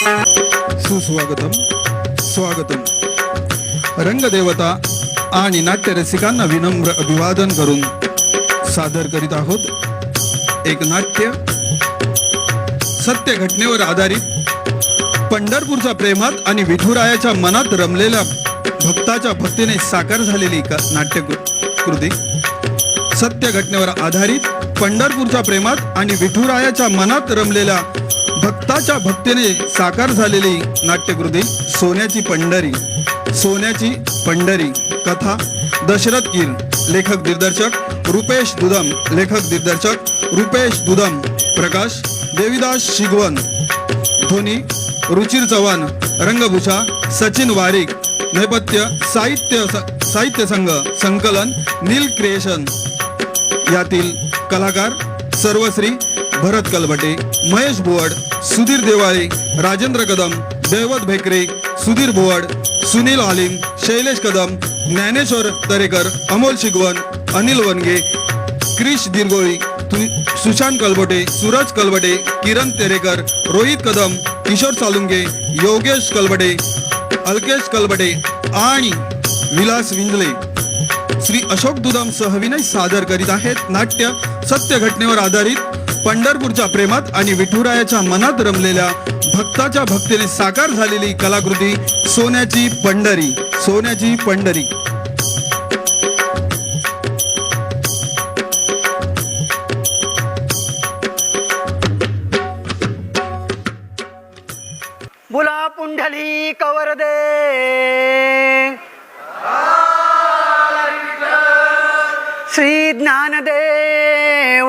सुस्वागतम स्वागतम. रंगदेवता आणि नाट्यरसिकांना विनम्र अभिवादन करून सादर करीत आहोत एक नाट्य. सत्य घटनेवर आधारित पंढरपूरच्या प्रेमात आणि विठुरायाच्या मनात रमलेल्या भक्ताच्या भक्तीने साकार झालेली नाट्यकृती. सत्य घटनेवर आधारित पंढरपूरच्या प्रेमात आणि विठुरायाच्या मनात रमलेल्या भक्ताच्या भक्तीने साकार झालेली नाट्यकृती सोन्याची पंढरी. सोन्याची पंढरी. कथा दशरथ कीर. लेखक दिग्दर्शक रुपेश दुदम. लेखक दिग्दर्शक रुपेश दुदम. प्रकाश देविदास शिगवन. ध्वनी रुचिर चव्हाण. रंगभूषा सचिन वारिक. नेपथ्य साहित्य संघ. संकलन नील क्रिएशन. यातील कलाकार सर्वश्री भरत कलबटे, महेश बुवड, सुधीर देवाळे, राजेंद्र कदम, दैवत भेकरे, सुधीर बुवड, सुनील आलिम, शैलेश कदम, ज्ञानेश्वर तरेकर, अमोल शिगवन, अनिल वनगे, क्रिश दिरगोळी, सुशांत कलबटे, सूरज कलबटे, किरण तेरेकर, रोहित कदम, किशोर सालुंगे, योगेश कलबटे, अल्केश कलबटे आणि विलास विंजले श्री अशोक दुदम सहविनय सादर करीत आहेत नाट्य सत्य घटनेवर आधारित पंढरपूरच्या प्रेमात आणि विठुरायाच्या मनात रमलेल्या भक्ताच्या भक्तीने साकार झालेली कलाकृती सोन्याची पंढरी. सोन्याची पंढरी. बोला पुंडली कवरदे. श्री ज्ञानदेव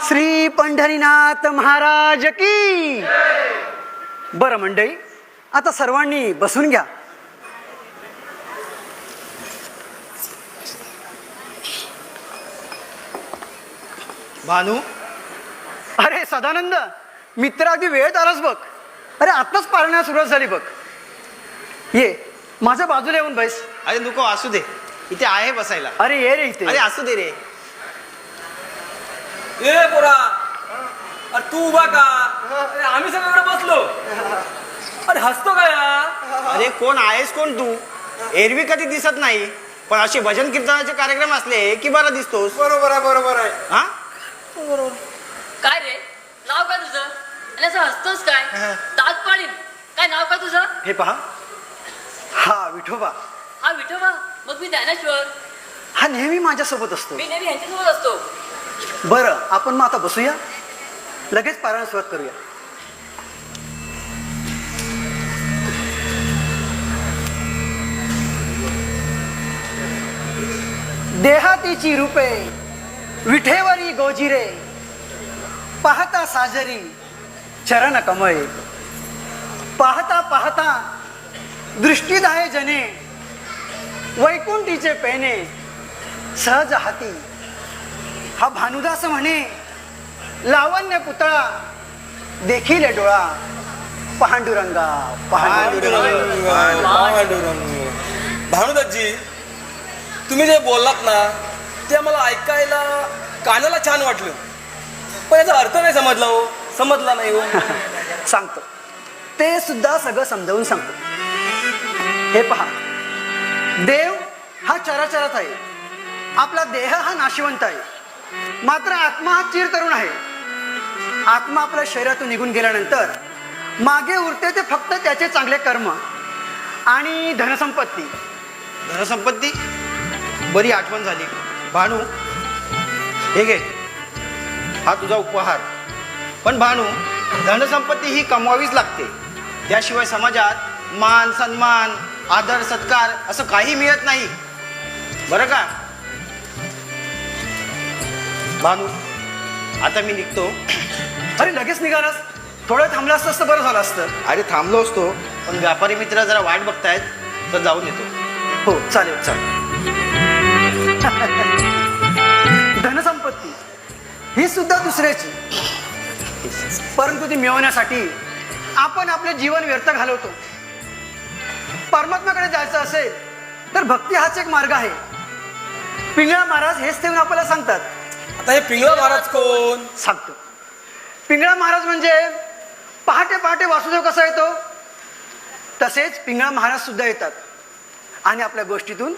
श्री पंढरीनाथ महाराज की. बरं मंडळी, आता सर्वांनी बसून घ्या. भानू, अरे सदानंद मित्र, अगदी वेळेत आलास बघ. अरे आत्ताच पाळण्या सुरुवात झाली बघ. ये माझ्या बाजूला येऊन बैस. अरे नको, असू दे, इथे आहे बसायला. अरे ये रे इथे. अरे असू दे रे. ए पोरा, अरे तू उभा का? अरे आम्ही सगळीकडे बसलो. अरे हसतो का या? अरे कोण आहेस कोण तू? एरवी कधी दिसत नाही, पण असे भजन कीर्तनाचे कार्यक्रम असले की बरा दिसतोस. बरोबर आहे, बरोबर आहे. हा, काय रे, नाव काय तुझं? आणि असं हसतोस काय? दात पाडीन. काय नाव काय तुझं? हे पहा, हा विठोबा. हा विठोबा. मग मी ज्ञानेश्वर. हा नेहमी माझ्यासोबत असतो. मी नेहमी ह्यांच्यासोबत असतो. बरं, आपण मग आता बसूया, लगेच पारायण सुरुवात करूया. देहातीची रूपे विठेवरी गोजिरे, पाहता साजरी चरण कमळे. पाहता पाहता दृष्टीदाय जने, वैकुंठीचे पेने सहज हाती. हा भानुदास म्हणे लावण्य पुतळा, देखील डोळा पांडुरंगा पांडुरंगा. भानुदासजी, तुम्ही जे बोललात ना ते आम्हाला ऐकायला कानाला छान वाटलं, पण याचा अर्थ नाही समजला. हो, समजला नाही. हो सांगतो, ते सुद्धा सगळं समजावून सांगतो. हे पहा, देव हा चराचरात आहे, आपला देह हा नाशिवंत आहे, मात्र आत्मा हा चिरतरुण आहे. आत्मा आपल्या शरीरातून निघून गेल्यानंतर मागे उरते ते फक्त त्याचे चांगले कर्म आणि धनसंपत्ती. धनसंपत्ती, बरी आठवण झाली. भानू, हे घे, हा तुझा उपहार. पण भानू, धनसंपत्ती ही कमवावीच लागते, त्याशिवाय समाजात मान सन्मान आदर सत्कार असं काही मिळत नाही, बरं का भानू? आता मी निघतो. अरे लगेच निघालास? थोडं थांबलं असतं तर बरं झालं असतं. अरे थांबलो असतो, पण व्यापारी मित्र जरा वाट बघतायत, तर जाऊन येतो. हो चालेल चालेल. धनसंपत्ती ही सुद्धा दुसऱ्याची, परंतु ती मिळवण्यासाठी आपण आपले जीवन व्यर्थ घालवतो. परमात्म्याकडे जायचं असेल तर भक्ती हाच एक मार्ग आहे. पिंगळा महाराज हेच ठेवून आपल्याला सांगतात. आता हे पिंगळा महाराज कोण? सांगतो. पिंगळा महाराज म्हणजे पहाटे पहाटे वासुदेव कसा येतो तसेच पिंगळा महाराज सुद्धा येतात आणि आपल्या गोष्टीतून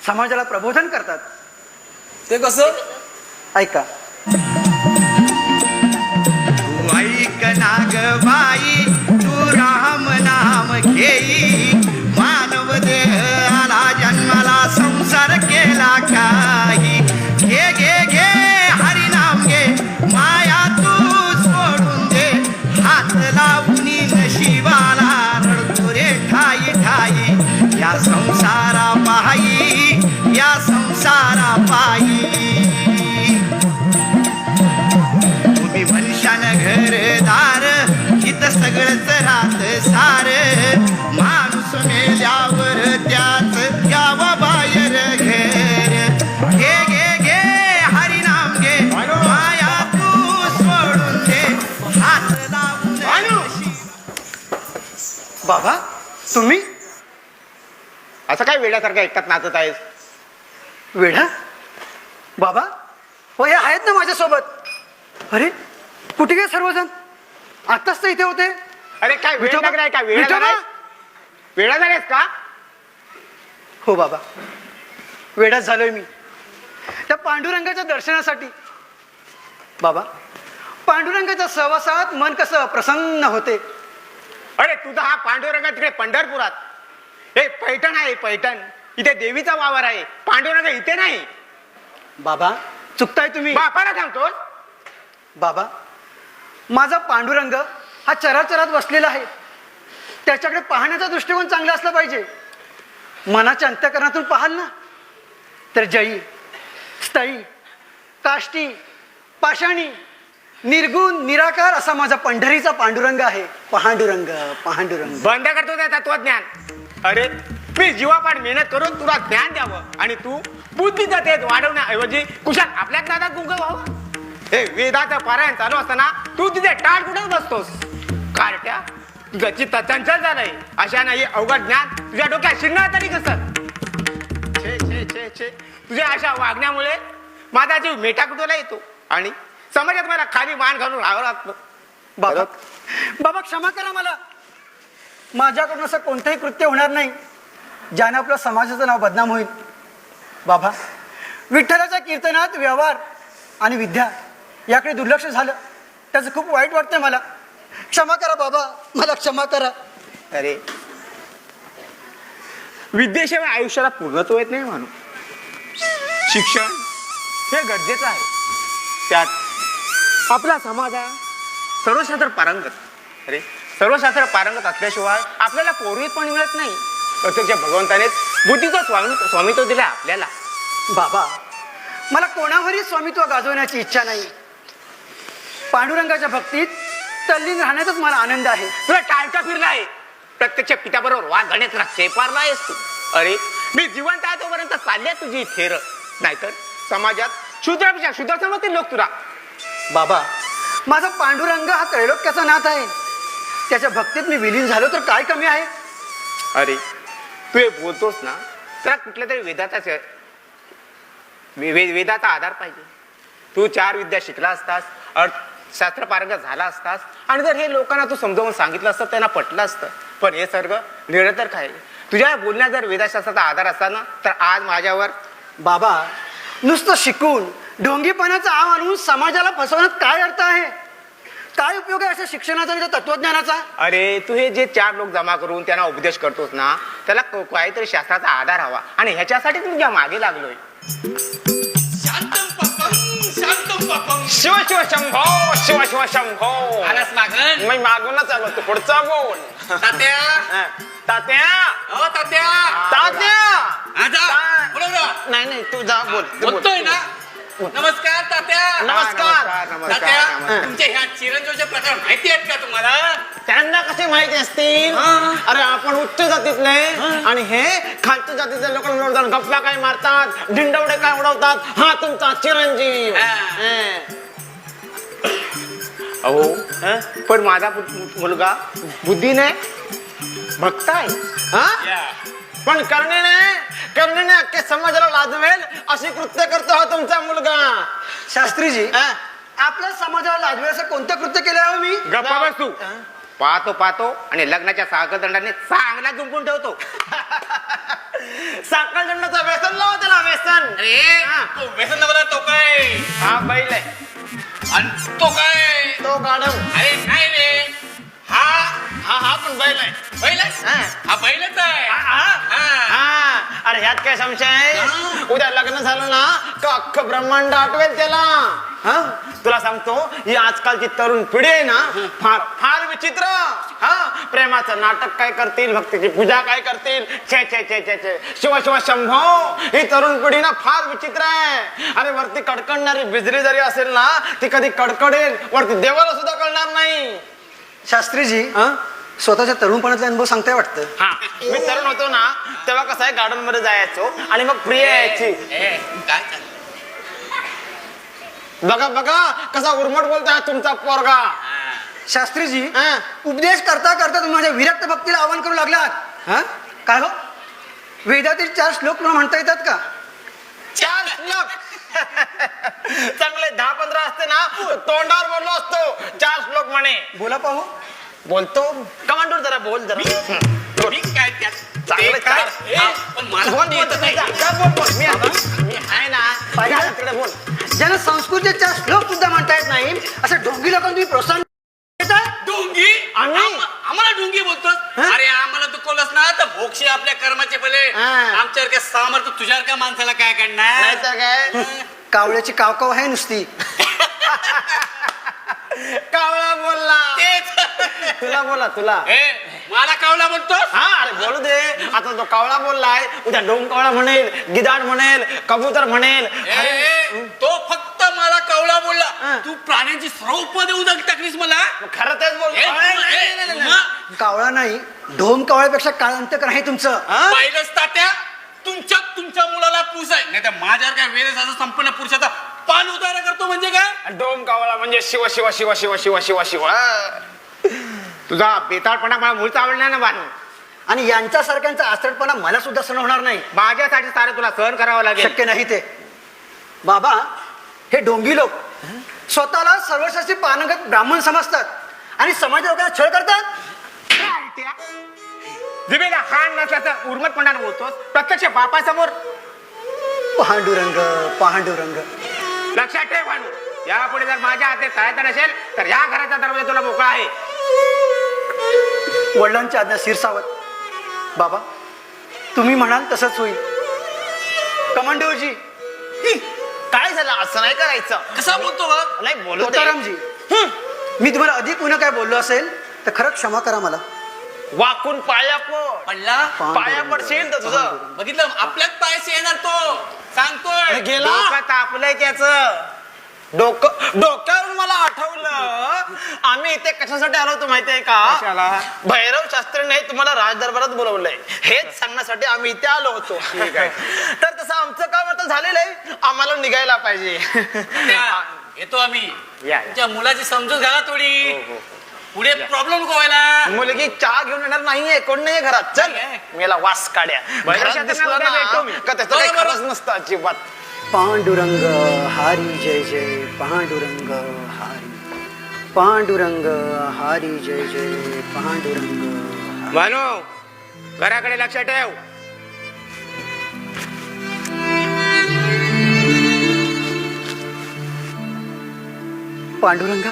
समाजाला प्रबोधन करतात. ते कसं? ऐका. तू ऐक ना ग बाई, तू राम नाम घेई, मानव देह आला जन्माला, संसार केला काही. घे घे घे हरिनाम घे, माया तू सोडून दे, हात लावणी नशिबाला रडतो रे ठाई ठाई. या संसारा पायी, या संसारा पायी. तुम्ही म्हणशान घरदार, इथं सगळंच राहत सार. माणूस मेल्यावर त्याच यावा बाहेर घर. घे घे घे हरिनाम घे, माया तू सोडून दे, हात लावून बाबा तुम्ही असं काय वेड्यासारखं एकटात नाचत आहेस? वेढा? बाबा हो हे आहेत ना माझ्यासोबत. अरे कुठे गेले सर्वजण? आत्ताच तर इथे होते. अरे काय वेळ विठोबा? लागलाय का? वेळ विठोबा? वेळा झालेस का? हो बाबा वेडाच झालोय मी त्या पांडुरंगाच्या दर्शनासाठी. बाबा पांडुरंगाच्या सहवासात मन कसं प्रसन्न होते. अरे तुझा हा पांडुरंग तिकडे पंढरपुरात. हे पैठण आहे पैठण, इथे देवीचा वावर आहे. पांडुरंग इथे नाही. बाबा चुकताय तुम्ही. बापाला सांगतोस? बाबा माझा पांडुरंग हा चराचरात बसलेला आहे. त्याच्याकडे पाहण्याचा दृष्टिकोन चांगला असला पाहिजे. मनाच्या अंतःकरणातून पाहाल ना तर जयी, स्थळी, काष्टी, पाषाणी, निर्गुण, निराकार असा माझा पंढरीचा पांडुरंग आहे. पांडुरंग पांडुरंग. बंद करतो त्या तत्वज्ञान. अरे मी जीवापाड मेहनत करून तुला ज्ञान द्यावं आणि तू बुद्धीचा तेज वाढवण्याऐवजी कुशात आपल्या नादात गुंग व्हावं. हे वेदाचं पारायण चालू असताना तू तिथे टाळ कुठे बसतोस? कारट्या तुझं चित्त चंचल झालंय. अशा नाही अवघड ज्ञान तुझ्या डोक्यात शिरणार तरी कसं? छे छे छे छे, तुझ्या अशा वागण्यामुळे माझा जीव मेटाकुटोला येतो आणि समाजात मला खाली मान घालून राहावं लागतं. बाबा बाबा क्षमा करा मला. माझ्याकडून असं कोणतंही कृत्य होणार नाही ज्याने आपलं समाजाचं नाव बदनाम होईल. बाबा विठ्ठलाच्या कीर्तनात व्यवहार आणि विद्या याकडे दुर्लक्ष झालं त्याचं खूप वाईट वाटतंय मला. क्षमा करा बाबा, मला क्षमा करा. अरे विद्येशिवाय आयुष्याला पूर्णत्व येत नाही म्हणून. शिक्षण हे गरजेचं आहे. त्यात आपला समाज आहे सर्वशास्त्र पारंगत. अरे सर्वशास्त्र पारंगत असल्याशिवाय आपल्याला पौरोहित पण मिळत नाही. प्रत्यक्ष भगवंतानेच बुद्धीचं स्वामित्व दिलं आपल्याला. बाबा मला कोणावरही स्वामित्व गाजवण्याची इच्छा नाही. पांडुरंगाच्या भक्तीत तल्लीन राहण्याचाच मला आनंद आहे. तुला टाळका फिरला आहे. प्रत्यक्ष पित्याबरोबर वाद घालण्याचा चेपारला आहेस तू. अरे मी जिवंत आहे तोपर्यंत चालली तुझी थेर. नाहीतर समाजात शूद्रापेक्षा शूद्र समजतील लोक तुला. बाबा माझा पांडुरंग हा त्रैलोक्याचा नाथ आहे. त्याच्या भक्तीत मी विलीन झालो तर काय कमी आहे? अरे तू हे बोलतोस ना तर कुठल्या तरी वेदाचा आधार पाहिजे. तू 4 विद्या शिकला असतास, अर्थशास्त्र पारंगत झाला असतास आणि जर हे लोकांना तू समजावून सांगितलं असतं त्यांना पटलं असतं. पण हे सर्व निरंतर काय? तुझ्या बोलण्यात जर वेदाशास्त्राचा आधार असता ना तर आज माझ्यावर. बाबा नुसतं शिकून ढोंगीपणाचा आव आणून समाजाला फसवण्यात काय अर्थ आहे? काय उपयोग आहे अशा शिक्षणाचा आणि त्या तत्वज्ञानाचा? अरे तू हे जे 4 लोक जमा करून त्यांना उपदेश करतोस ना त्याला काहीतरी शास्त्राचा आधार हवा आणि ह्याच्यासाठी तुझ्या मागे लागलोय. शिव शिव शंभो शिव शिव शंभो. आलास मागण? मी मागूनच आलो. तू पुढचा बोल. तात्या तात्या हो तात्या नाही नाही तू जा बोल. बोलतोय ना. नमस्कार तात्या. नमस्कार. तात्या तुमच्या ह्या चिरंजीवचे प्रकार माहिती आहेत का तुम्हाला? त्यांना कसे माहिती असतील? अरे आपण उच्च जातीतले आणि हे खालच्या जातीतल्या लोकांना गप्पा काय मारतात, ढिंडवडे काय उडवतात. हा तुमचा चिरंजीव. अहो पण माझा मुलगा बुद्धीने भक्त आहे. पण कर्णीने अख्ख्या समाजाला लाजवेल अशी कृत्य करतो हा तुमचा मुलगा. शास्त्रीजी आपल्या समाजाला लाजवेल असं कोणतं कृत्य केलं आहे हो मी? गप्पा बस तू. पाहतो आणि लग्नाच्या साखरदंडाने चांगला जुंपून ठेवतो. साखरदंडाचं व्यसन लावा त्याला, व्यसन. अरे तो व्यसन नवला तो काय हा बैल आहे, आणि तो काय तो गाढव. अरे नाही रे हा हा पण बैल आहे. बैल आहे? हा. हा बैलच आहे हा. अरे ह्यात काय संशय आहे? उद्या लग्न झालं ना का अख्खं ब्रह्मांड आठवेल त्याला. हा तुला सांगतो, ही आजकालची तरुण पिढी आहे ना, फार फार विचित्र. हा प्रेमाचं नाटक काय करतील, भक्तीची पूजा काय करतील, छे छे छे छे छे शिव शिव शंभो. ही तरुण पिढी ना फार विचित्र आहे. अरे वरती कडकडणारी बिजली जरी असेल ना, ती कधी कडकडेल, वरती देवाला सुद्धा कळणार नाही. शास्त्रीजी स्वतःच्या तरुणपणातले अनुभव सांगताय वाटतं. हा मी तरुण होतो ना, तेव्हा कसं आहे, गार्डन मध्ये जायचो आणि मग प्रिय यायची. काय बघा बघा कसा उर्मट बोलतोय तुमचा पोरगा. शास्त्रीजी हा. उपदेश करता करता तुम्ही माझ्या विरक्त भक्तीला आवाहन करू लागलात. हा काय हो, वेदातील 4 श्लोक तुम्हाला म्हणता येतात का? 4 श्लोक चांगले 10-15 असते ना, तोंडावर बोललो असतो. 4 श्लोक म्हणे. बोला पाहू. बोलतो कमांडूर, जरा बोल जरा. काय त्यात चांगलं ते काय? काय? ए, पण मला बोल, ते बोल, येत नाही. बोल. मी आहे ना, पाहिजे? तिकडे बोल. ज्यांना संस्कृतीचे 4 श्लोक सुद्धा म्हणता येत नाही, अशा ढोंगी लोकांना तुम्ही प्रोत्साहन देताय? डोंगी आम्ही? आम्हाला डोंगी बोलतोस? हा? अरे आम्हाला तू कोलस ना तर भोक्षी आपल्या कर्माचे भले. हा. आमच्यावर काय सामर्थ्य तुझ्यावर काय माणसाला काय करणार? नाहीतर काय, कावळ्याची कावकाव आहे नुसती. कावळा बोलला. तेच. तुला बोला तुला. ए, मला कावला म्हणतोस? हा अरे बोलू दे. आता तो कावळा बोललाय, उद्या डोंग कावळा म्हणेल, गिदाड म्हणेल, कबूतर म्हणेल. ए, तो फक्त मला कवळा हा. बोलला. तू प्राण्यांची सर्व उपदे उदक टाकलीस मला. खरं तेच बोलतो. ए, तू- मग कावळा नाही, ढोम कावळ्यापेक्षा काळांतकर आहे तुमचं. हा? पाहिलंच तात्या, तुमच्या मुलाला पूस आहे, नाही तर माझ्यावर काय वेळेस असं संपूर्ण पुरुषाचा पान उतारा करतो म्हणजे काय? डोम कावळा म्हणजे शिव शिव शिव शिव शिव शिव शिव. तुझा बेताळपणा मला मूळच आवडला ना बानू. आणि यांच्यासारख्यांचा आसरटपणा मला सुद्धा सहन होणार नाही. माझ्यासाठी सारं तुला सहन करावं लागेल. शक्य नाही ते. बाबा, हे ढोंगी लोक स्वतःला सर्वशास्त्री पानगत ब्राह्मण समजतात आणि समाज लोकांना छळ करतात. जिबेला हाण नसल्याचा उर्मटपणाने बोलतोस प्रत्यक्ष बापासमोर. पांडुरंग पांडुरंग. लक्षात ठेव भानू, यापुढे जर माझ्या हातात सहायता नसेल तर या घराचा दरवाजा तुला मोकळा आहे. वडिलांची आज्ञा शिरसावत. बाबा, तुम्ही म्हणाल तसंच होईल. कमांडोजी, काय झालं, असं नाही करायचं. कसा बोलतो बघ? नाही बोलू दे. तोतारामजी, मी तुम्हाला अधिक पुन्हा काय बोललो असेल तर खरंच क्षमा करा मला. वाकून पाया पड. पडला पाया पडशील तर तुझं बघितलं, आपल्याच पायाशी येणार तो. सांगतोय गेला. डोकं तापलंय त्याचं. डोक्यावरून मला आठवलं, आम्ही इथे कशासाठी आलो होतो माहितीये का? कशाला? भैरव शास्त्रीने तुम्हाला राजदरबारात बोलवलंय हेच सांगण्यासाठी आम्ही इथे आलो होतो. ठीक आहे. तर तसं आमचं काम आता झालेलं आहे, आम्हाला निघायला पाहिजे. त्या, येतो आम्ही. या. तुमच्या मुलाची समजूत घाला थोडी. हो. पुढे प्रॉब्लेम व्हायला. मुलगी चहा घेऊन येणार नाहीये, कोण नाहीये घरात. चल नाही आहे. मेला वास काढ्या. भैरव घरात शास्त्रींना दिसला उद्या ना, भेटतो मी. का त्याचं काही बरोबर. खरंच नसतं अजिबात. पांडुरंग हरी जय जय पांडुरंग हरी. पांडुरंग हरी जय जय पांडुरंग हरी. भानू, घराकडे लक्ष ठेव. पांडुरंगा,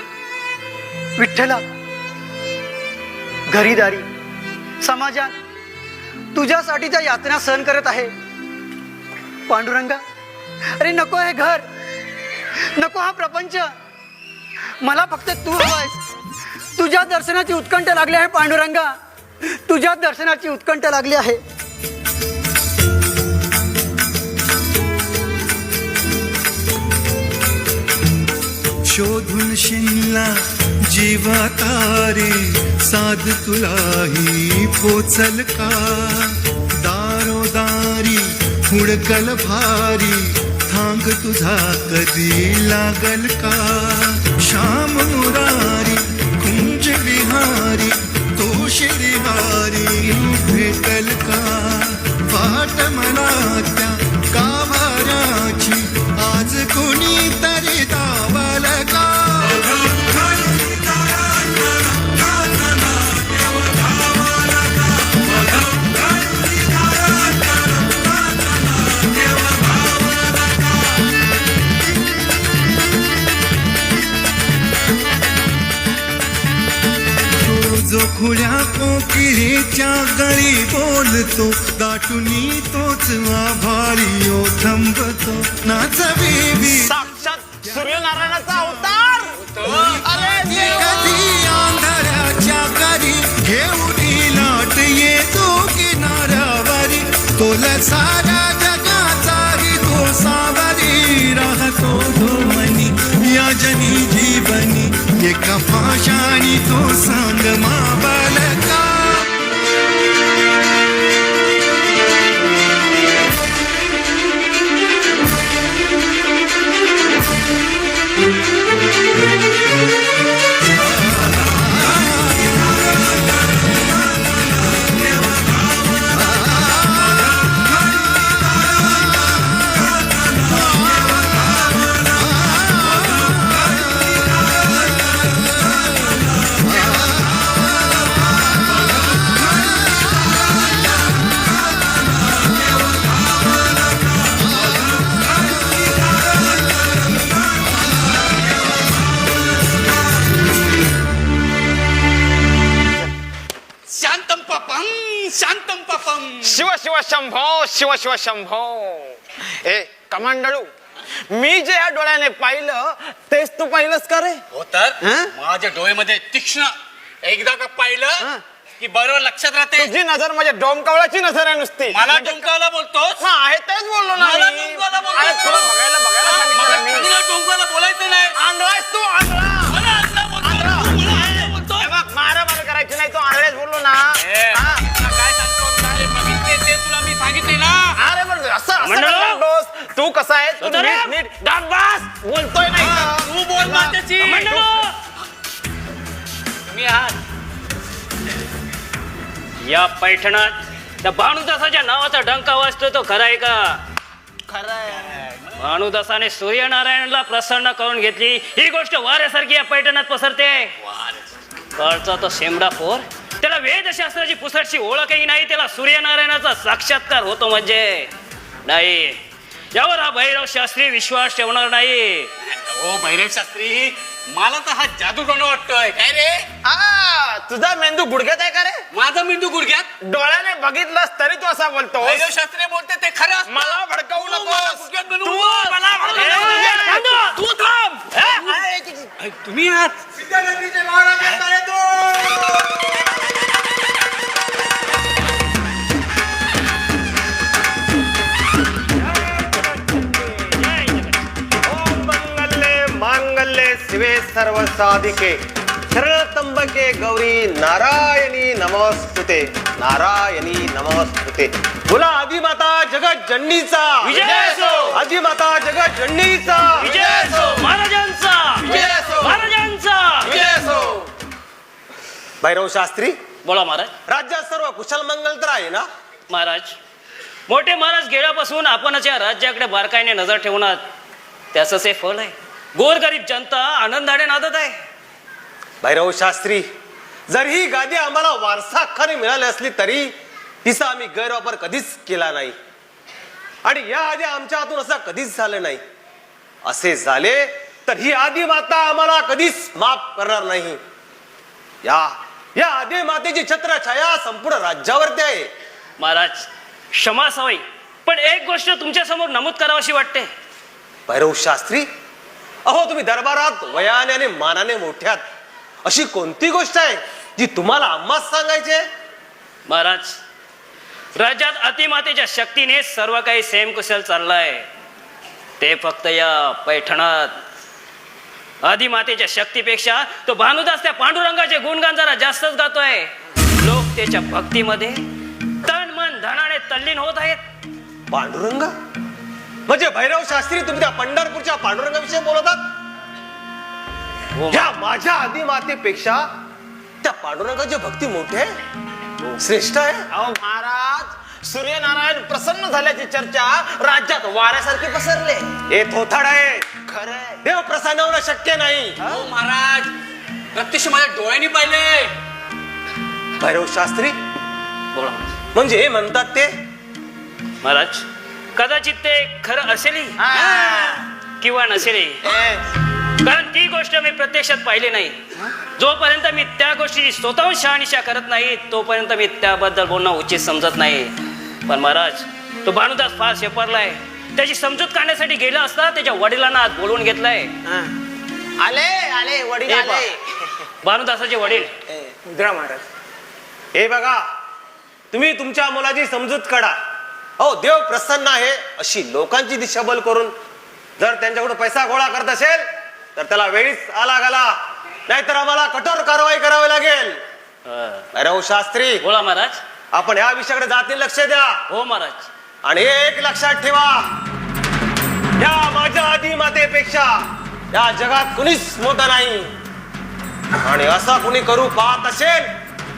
विठ्ठला, घरीदारी समाजात तुझ्यासाठीच्या यातना सहन करत आहे. पांडुरंगा, अरे नको आहे घर, नको हा प्रपंच, मला फक्त तू हवायस. तुझ्या दर्शनाची उत्कंठ लागली आहे पांडुरंगा, तुझ्या दर्शनाची उत्कंठ लागली आहे. शोधून शिनला जीवा तारे, साध तुलाही पोचल का? दारोदारी हुडकल भारी, थांग तुझा कधी लागल का? श्याम मुरारी कुंज विहारी, तो श्रीहारी भेटल का? वाट मला त्या गाभाऱ्याची, आज कोणी तरी दावल का? जो खुल्या कोकिळेच्या गळी बोलतो दाटुनी तोच आभाळी ओ थंबतो नाच बेबी साक्षात सूर्यनारायणाचा अवतार कधी अंधाराच्या करी घेऊन लाट येतो किनाऱ्यावरी तोला सारा जगाचाही तो सावरी राहतो धोमनी या जनी जीवनी एका पाशाणी तो सांग माबालका शांतम पापम शिव शिव शंभो शिव शिव शंभो. ए कमांडळू, मी जे या डोळ्याने पाहिलं तेच तू पाहिलंस का रे? हो तर हं? माझ्या डोळ्यामध्ये तीक्ष्ण एकदा का पाहिलं की बरोबर लक्षात राहते. तुझी नजर म्हणजे डोमकावळाची नजर आहे नुसती. मला डोंकाला बोलतोस? हा आहे तेच बोललो ना मला मी. डोंकाला बोलतोस? अरे, तुला बघायला सांगितलं मी. मला डोंकाला बोलायचं नाही. आंधळायस तू आंधळा. मला आंधळा बोलतोस. आंधळा. तू मला आंधळा बोलतोस. हे बघ, मारामारी करायची नाही, तू आंधळेच बोललो ना. ए, हा. तुला काय सांगतो, काय बघितले ते तुला मी सांगितले ना. अरे बरं, असं मंडळ. कसं बोलतोस? तू कसा आहे? तू तो रे. नीट दाब बस. बोलतोय नाही का? तू बोल माझ्याशी. तुम्ही आहात या पैठणात त्या भानुदासाच्या नावाचा डंका वाजतो तो खरा आहे का? खरं आहे. भानुदासाने सूर्यनारायणला प्रसन्न करून घेतली ही गोष्ट वाऱ्यासारखी या पैठणात पसरते. कळचा तो शेमडा पोर, त्याला वेदशास्त्राची पुसटची ओळखही नाही, त्याला सूर्यनारायणाचा साक्षात्कार होतो म्हणजे नाही. यावर हा भैरव शास्त्री विश्वास ठेवणार नाही. ओ भैरव शास्त्री, मला तर हा जादूटोणा वाटतोय. काय रे? हा, तुझा मेंदू गुडघ्यात आहे का रे? माझा मेंदू गुडघ्यात? डोळ्याने बघितलंस तरी तू असा बोलतो. भैरव शास्त्री बोलते ते खरं असतं. मला भडकवू तू मला नकोस. गुडघ्यात बनवू तू नकोस. मला भडकवू ए, नकोस. तू थांब. अरे, तुम्ही आहात? ओम मंगल्ये मांगल्ये शिवे सर्व साधिके शरणत्र्यंबके गौरी नारायणी नमस्तुते. नारायणी नमस्तुते. बोला आदिमाता जगत जननीचा विजय असो. आदिमाता जगत जननीचा विजय असो महाराजांचा. विजय असो. महाराजांचा. भैरव शास्त्री, बोला महाराज. राज्यात सर्व कुशल मंगल तर आहे ना? महाराज, मोठे महाराज गेल्यापासून आपणच या राज्याकडे बारकाईने नजर ठेवणार, त्याच हे फळ आहे. गोरगरीब जनता आनंदाने नांदत आहे. भैरव शास्त्री, जर ही गादी आम्हाला वारसा खरी मिळाली असली तरी तिचा आम्ही गैरवापर कधीच केला नाही आणि या आधी आमच्या हातून असं कधीच झालं नाही. असे झाले तर ही आदी माता आम्हाला कधीच माफ करणार नाही. या आदी मातेची छत्रछाया संपूर्ण राज्यावरती आहे. महाराज, क्षमा सवय, पण एक गोष्ट तुमच्या समोर नमूद करावीशी वाटते. भैरव शास्त्री, अहो तुम्ही दरबारात वयाने आणि मानाने मोठ्यात, अशी कोणती गोष्ट आहे जी तुम्हाला आम्हाच सांगायची आहे? महाराज, राज्यात अतिमातेच्या शक्तीने सर्व काही सेमकुशल चाललंय. ते फक्त या पैठणात आदिमातेच्या शक्तीपेक्षा तो भानुदास त्या पांडुरंगाचे गुणगान जरा जास्तच गातोय. लोक त्याच्या भक्तीमध्ये तन मन धनाने तल्लीन होत आहेत. पांडुरंग म्हणजे भैरव शास्त्री, तुम्ही त्या पंढरपूरच्या पांडुरंगाविषयी बोलतात? हो या माझ्या आदी मातेपेक्षा त्या पांडुरंगाची भक्ती मोठी आहे, श्रेष्ठ आहे. अहो महाराज, सूर्यनारायण प्रसन्न झाल्याची चर्चा राज्यात वाऱ्यासारखी पसरले. हे थोथाड आहे. खरंय, देव प्रसन्न होणं शक्य नाही. हो महाराज, प्रत्यक्ष माझ्या डोळ्यांनी पाहिले. भैरव शास्त्री, बोला महाराज. म्हणजे हे म्हणतात ते महाराज, कदाचित ते खरं असेलही किंवा नसेलही. कारण ती गोष्ट मी प्रत्यक्षात पाहिली नाही. जोपर्यंत मी त्या गोष्टी स्वतःहून शहानिशा करत नाही तोपर्यंत मी त्याबद्दल बोलणं उचित समजत नाही. पण महाराज, तो भानुदास फार शेपरलाय. त्याची समजूत काढण्यासाठी गेला असता त्याच्या वडिलांना आज बोलवून घेतलाय. आले आले वडील हे आले. पहा, भानुदासाचे वडील. मुद्रा महाराज, हे बघा, तुम्ही तुमच्या मुलाची समजूत काढा. हो, देव प्रसन्न आहे अशी लोकांची दिशाभूल करून जर त्यांच्याकडून पैसा गोळा करत असेल तर त्याला वेळीच आला घाला, नाहीतर आम्हाला कठोर कारवाई करावी लागेल. अरे हो शास्त्री, बोला महाराज. आपण या विषयाकडे जातीने लक्ष द्या. हो महाराज. आणि एक लक्षात ठेवा, या माझ्या आधी मातेपेक्षा या जगात कुणीच मोठा नाही. आणि असा कुणी करू पाहत असेल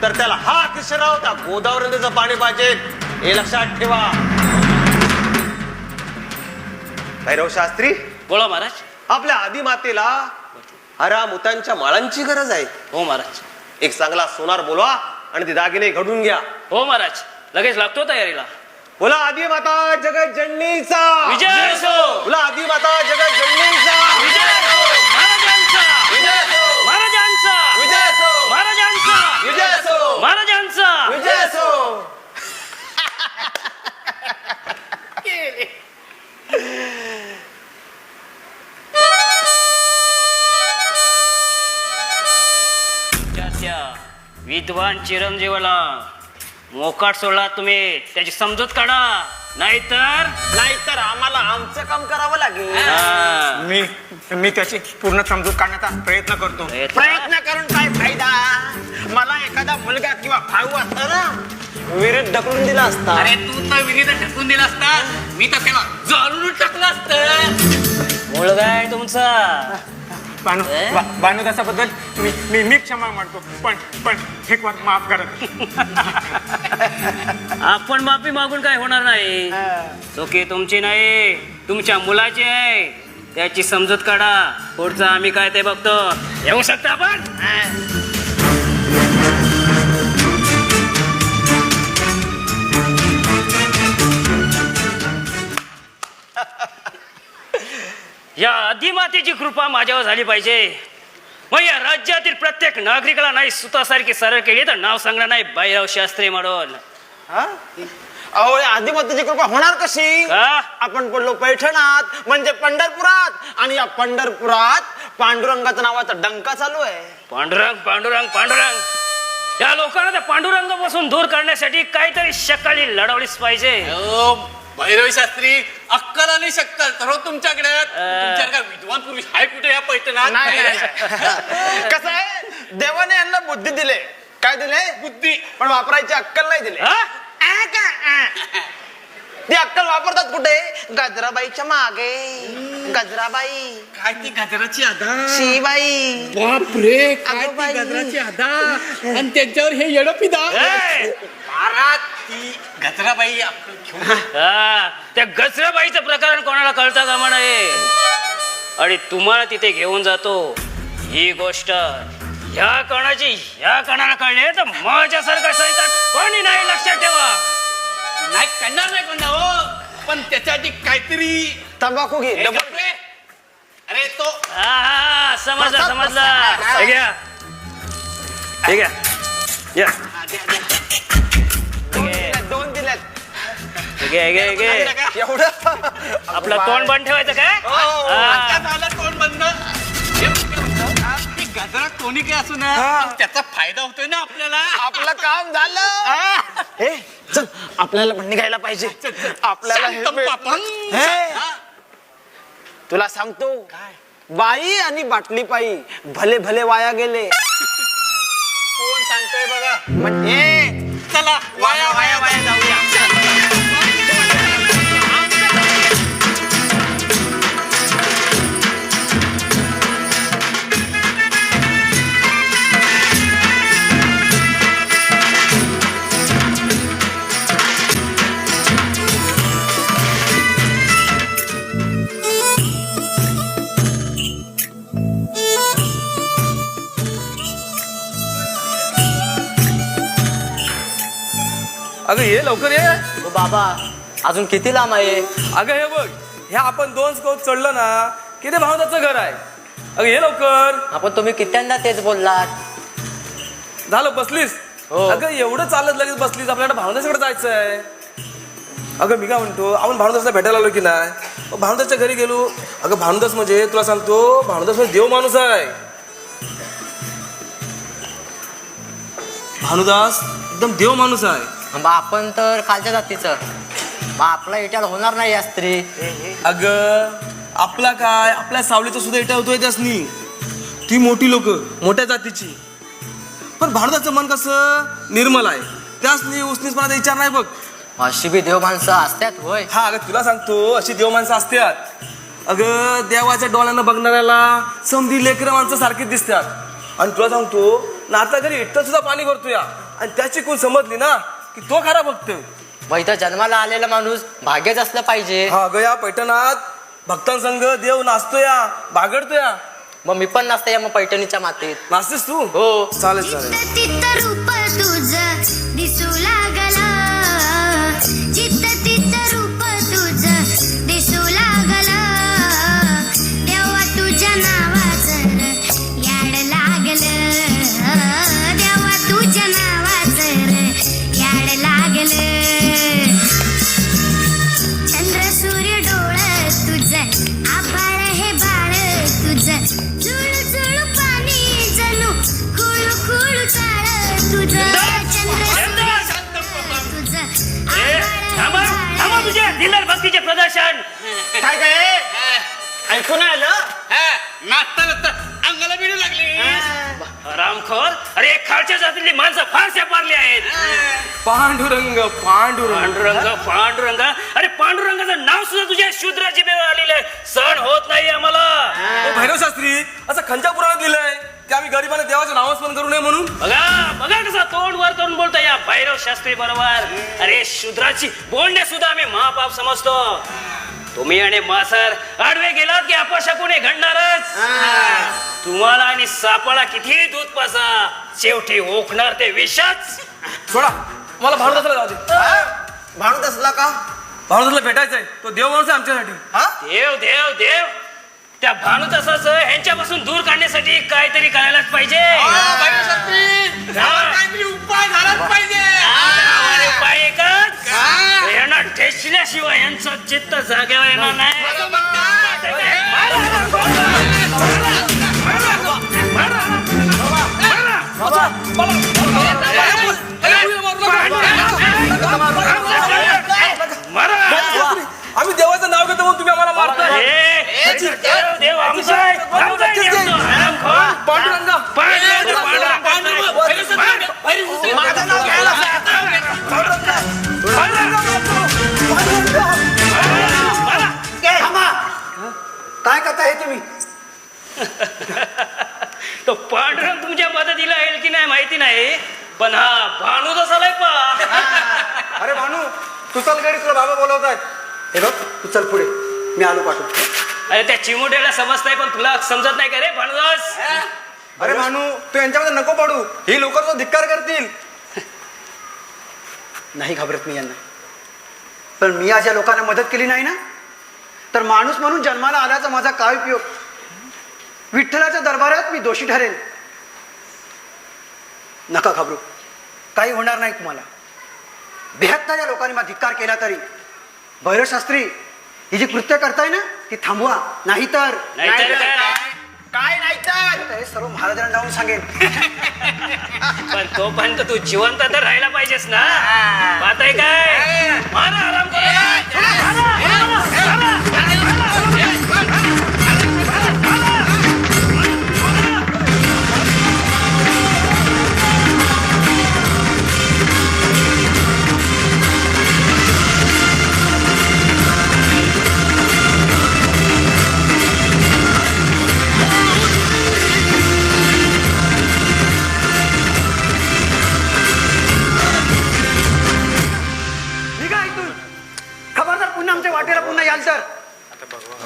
तर त्याला हात इसराव त्या गोदावरीचं पाणी पाहिजे, हे लक्षात ठेवा. भैरव शास्त्री, बोला महाराज. आपल्या आधी मातेला हरा मुतांच्या माळांची गरज आहे. हो महाराज. एक चांगला सोनार बोलवा आणि ते दागिने घडून घ्या. हो महाराज, लगेच लागतो तयारीला. बोला आदी माता जगत जननीचा विजय असो. बोला आदी माता जगत जननीचा विजय असो. महाराजांचा विजय असो. महाराजांचा विजय असो. महाराजांचा विजय असो. महाराजांचा विजय असो. त्या विद्वान चिरंजीवाला मोकाट सोडला तुम्ही. त्याची समजूत काढा, नाहीतर आम्हाला आमचं काम करावं लागेल. हा. मी त्याची पूर्ण समजूत काढण्याचा प्रयत्न करतो. प्रयत्न करून काय फायदा? मला एखादा मुलगा किंवा भाऊ असता ना, विहिरीत ढकलून दिला असता. अरे तू तर विहिरीत ढकलून दिला असता, मी तर त्याला जाळून टाकलं असतं. मुलगा आहे तुमचा. भानुदासाबद्दल मी क्षमा मागतो, पण एक वार माफ करा. आपण माफी मागून काय होणार नाही. चुकी तुमची नाही, तुमच्या मुलाची आहे. त्याची समजूत काढा. पुढचं आम्ही काय ते बघतो. येऊ शकता आपण. या अधिमातेची कृपा माझ्यावर झाली पाहिजे. मग या राज्यातील प्रत्येक नागरिकाला नाही सुतासारखी सरळ केली तर नाव सांगणार नाही बाईराव शास्त्री म्हणून. अहो, आदिमातेची कृपा होणार कशी? का? आपण पडलो पैठणात म्हणजे पंढरपुरात, आणि या पंढरपुरात पांडुरंगाच्या नावाचा डंका चालू आहे. पांडुरंग पांडुरंग पांडुरंग. या लोकांना त्या पांडुरंगापासून दूर करण्यासाठी काहीतरी शकाली लढवलीच पाहिजे. भैरव शास्त्री, अक्कल आणि शक्कल तर हो तुमच्याकडे. तुमच्याकडे विद्वान पुरुष आहे कुठे या पैठणात? कसं आहे, देवाने यांना बुद्धी दिले. काय दिले? बुद्धी. पण वापरायची अक्कल नाही दिली. हा? ती अक्कल वापरतात कुठे? गजराबाईच्या मागे. गजराबाई, काय ती गजराची अदा. शिबाई, बापरे, काय अगं बाई. ती गजराची अदा. आणि त्यांच्यावर हे येडपिदा. ए! महाराज, ती गजराबाई आपण घेऊन हा, त्या गजराबाईचं प्रकरण कोणाला कळतं का म्हणे. आणि तुम्हाला तिथे घेऊन जातो. ही गोष्ट ह्या कणाला कळले तर माझ्यासारखा सैतान कोणी नाही, लक्षात ठेवा. नाही करणार नाही कोणता हो, पण त्याच्यासाठी काहीतरी. तंबाखू घे. हे बापरे. अरे तो हा, समजला. हे घ्या, हे घ्या. या. दोन दिल्यात. हे घे. एवढं आपलं तोंड बंद ठेवायचं काय? आता हा. झालं तोंड बंद. ती गजरा कोणी काय असू ना, पण त्याचा फायदा होतोय ना आपल्याला. आपलं काम झालं. हे चल, आपल्याला पण निघायला पाहिजे. आपल्याला हे शांत पापण. हे, तुला सांगतो, बाई आणि बाटली पायी भले भले वाया गेले. कोण सांगतोय बघा. म्हणजे चला वाया वाया वाया जाऊया. अगं ये लवकर ये. बाबा, अजून किती लांब आहे? अगं हे बघ, ह्या आपण 2 स्कोप चढलं ना की ते भावनाचं घर आहे. अगं ये लवकर. आपण तुम्ही कित्यांदा तेच बोललात. झालं बसलीस. हो. अगं एवढं चालत लगेच बसलीस, आपल्याला भावनाच्याकडे जायचं आहे. अगं मी काय म्हणतो, आपण भानुदासला भेटायला आलो की नाही. मग भानुदासच्या घरी गेलो. अगं भानुदास म्हणजे तुला सांगतो, भानुदास म्हणजे देव माणूस आहे. भानुदास एकदम देव माणूस आहे. मग आपण तर खालच्या जातीचं, मग आपला इटाल होणार नाही या स्त्री. अगं आपला काय, आपल्या सावलीचा सुद्धा इटा होतोय त्यासनी. ती मोठी लोक, मोठ्या जातीची. पण भानुदासचं मन कसं निर्मल आहे, त्यासनी उसनीसपणाचा विचार नाही बघ. अशी बी देव माणसं असतात होय. हा अगं तुला सांगतो, अशी देव माणसं असतात. अगं देवाच्या डोळ्यानं बघणाऱ्याला समधी लेकरं माणसं सारखीच दिसतात. आणि तुला सांगतो, नाता घरी इट्टल सुद्धा पाणी भरतोय, आणि त्याची कोण समजली ना की तो खरा भक्त. मग इथं जन्माला आलेला माणूस भाग्यच असलं पाहिजे. हा अगं या पैठणात भक्तांसंग देव नाचतोय, बागडतोय. मग मी पण नसते या मग पैठणीच्या मातीत. नाचतेस तू? हो. चालेल चालेल. चित्त रूप तुझ दिसू लागला, चित्त चित्त रूप तुझ दिसू लागला, देवा तुझ्या नावाचं याड लागलं, देवा तुझ्या नावाचं याड लागलं, चंद्र सूर्य डोळ तुझ, आभाळ हे बाळ तुझ, जुळू जुळू पाणी जणू खुळू खुळू चाळ तुझ, चंद्र तुझ, थांबा थांबा, तुझे दिलदार भक्तीचे प्रदर्शन. काय काय ऐकून आलं? अंगाला बिडू लागली. रामखोर, अरे खालच्या जातीतली माणसं फार पारली आहेत. पांडुरंग पांडुरंग. पांडुरंग पांडुरंग, अरे पांडुरंगाचं नाव सुद्धा तुझ्या शूद्र जिभेवर आलेलं आहे. सण होत नाही आम्हाला. भैरव शास्त्री असं खंच्या पुराणात लिहिलंय की आम्ही गरिबांना देवाचं नामस्मरण करू नये म्हणून. बघा बघा कसा तोंड वर करून बोलतो या भैरव शास्त्री बरोबर. अरे शूद्राची बोलणे सुद्धा आम्ही महापाप समजतो. तुम्ही आणि मासर आडवे गेलात की अपशकुने घडणारच. तुम्हाला आणि सापाला किती दूध पासा, शेवटी ओखणार ते विषच. सोडा, मला भानुदासला जाऊ दे. भानुदासला का? भानुदासला भेटायचंय, तो देव माणूस आहे आमच्यासाठी. देव देव देव, त्या भानुदासाचं ह्यांच्यापासून दूर काढण्यासाठी काहीतरी करायलाच पाहिजे. काहीतरी उपाय झालाच पाहिजे. उपाय एकच, यांना ठेचल्याशिवाय यांचं चित्त जागेवर येणार नाही. आम्ही देवाचं नाव घेतो म्हणून तुम्ही आम्हाला मारताय. देव देव आमचा आहे, आमचा आहे देव तो. हरामखोर. पांडुरंगा. माझं नाव घ्यायला थांबा. काय करता हे तुम्ही? तो पांडुरंग तुमच्या मदतीला येईल की नाही माहिती नाही, पण हा भानुदास आलाय पा. अरे भानू, तू चल घरी, तुला बाबा बोलवतायत. हे बघ, तू चल पुढे, मी आलो पाठवून. अरे त्या चिमुट्याला समजताय, पण तुला समजत नाही का रे भानुदास? अरे भानू, तू यांच्यामध्ये नको पडू, ही लोक तो धिक्कार करतील. नाही घाबरत मी यांना, पण मी आज या लोकांना मदत केली नाही ना, तर माणूस म्हणून जन्माला आल्याचा माझा काय उपयोग? विठ्ठलाच्या दरबारात मी दोषी ठरेन. नका घाबरू, काही होणार नाही तुम्हाला. 72 या लोकांनी मला धिक्कार केला तरी भैरव शास्त्री ही जी कृत्य करताय ना ती थांबवा, नाहीतर काय नाही तर हे सर्व महाराजांना जाऊन सांगेन. पण तोपर्यंत तू जिवंत तर राहायला पाहिजेस ना. पाहताय काय, मारा आराम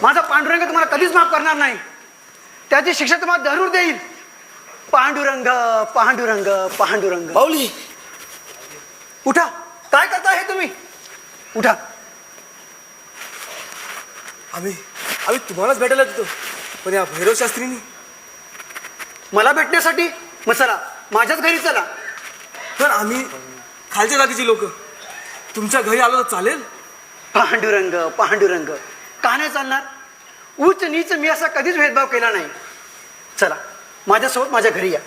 माझा पांडुरंग तुम्हाला कधीच माफ करणार नाही. त्याची शिक्षा तुम्हाला जरूर देईल. पांडुरंग पांडुरंग पांडुरंग. माऊली, उठा, काय करता हे तुम्ही? उठा. आम्ही तुम्हालाच भेटायला देतो, पण या भैरव शास्त्रीनी मला भेटण्यासाठी? मग चला माझ्याच घरी चला. पण आम्ही खालच्या जातीची लोक तुमच्या घरी आलो तर चालेल? पांडुरंग पांडुरंग, का नाही चालणार? उच्च नीच मी असा कधीच भेदभाव केला नाही. चला माझ्यासोबत माझ्या घरी या.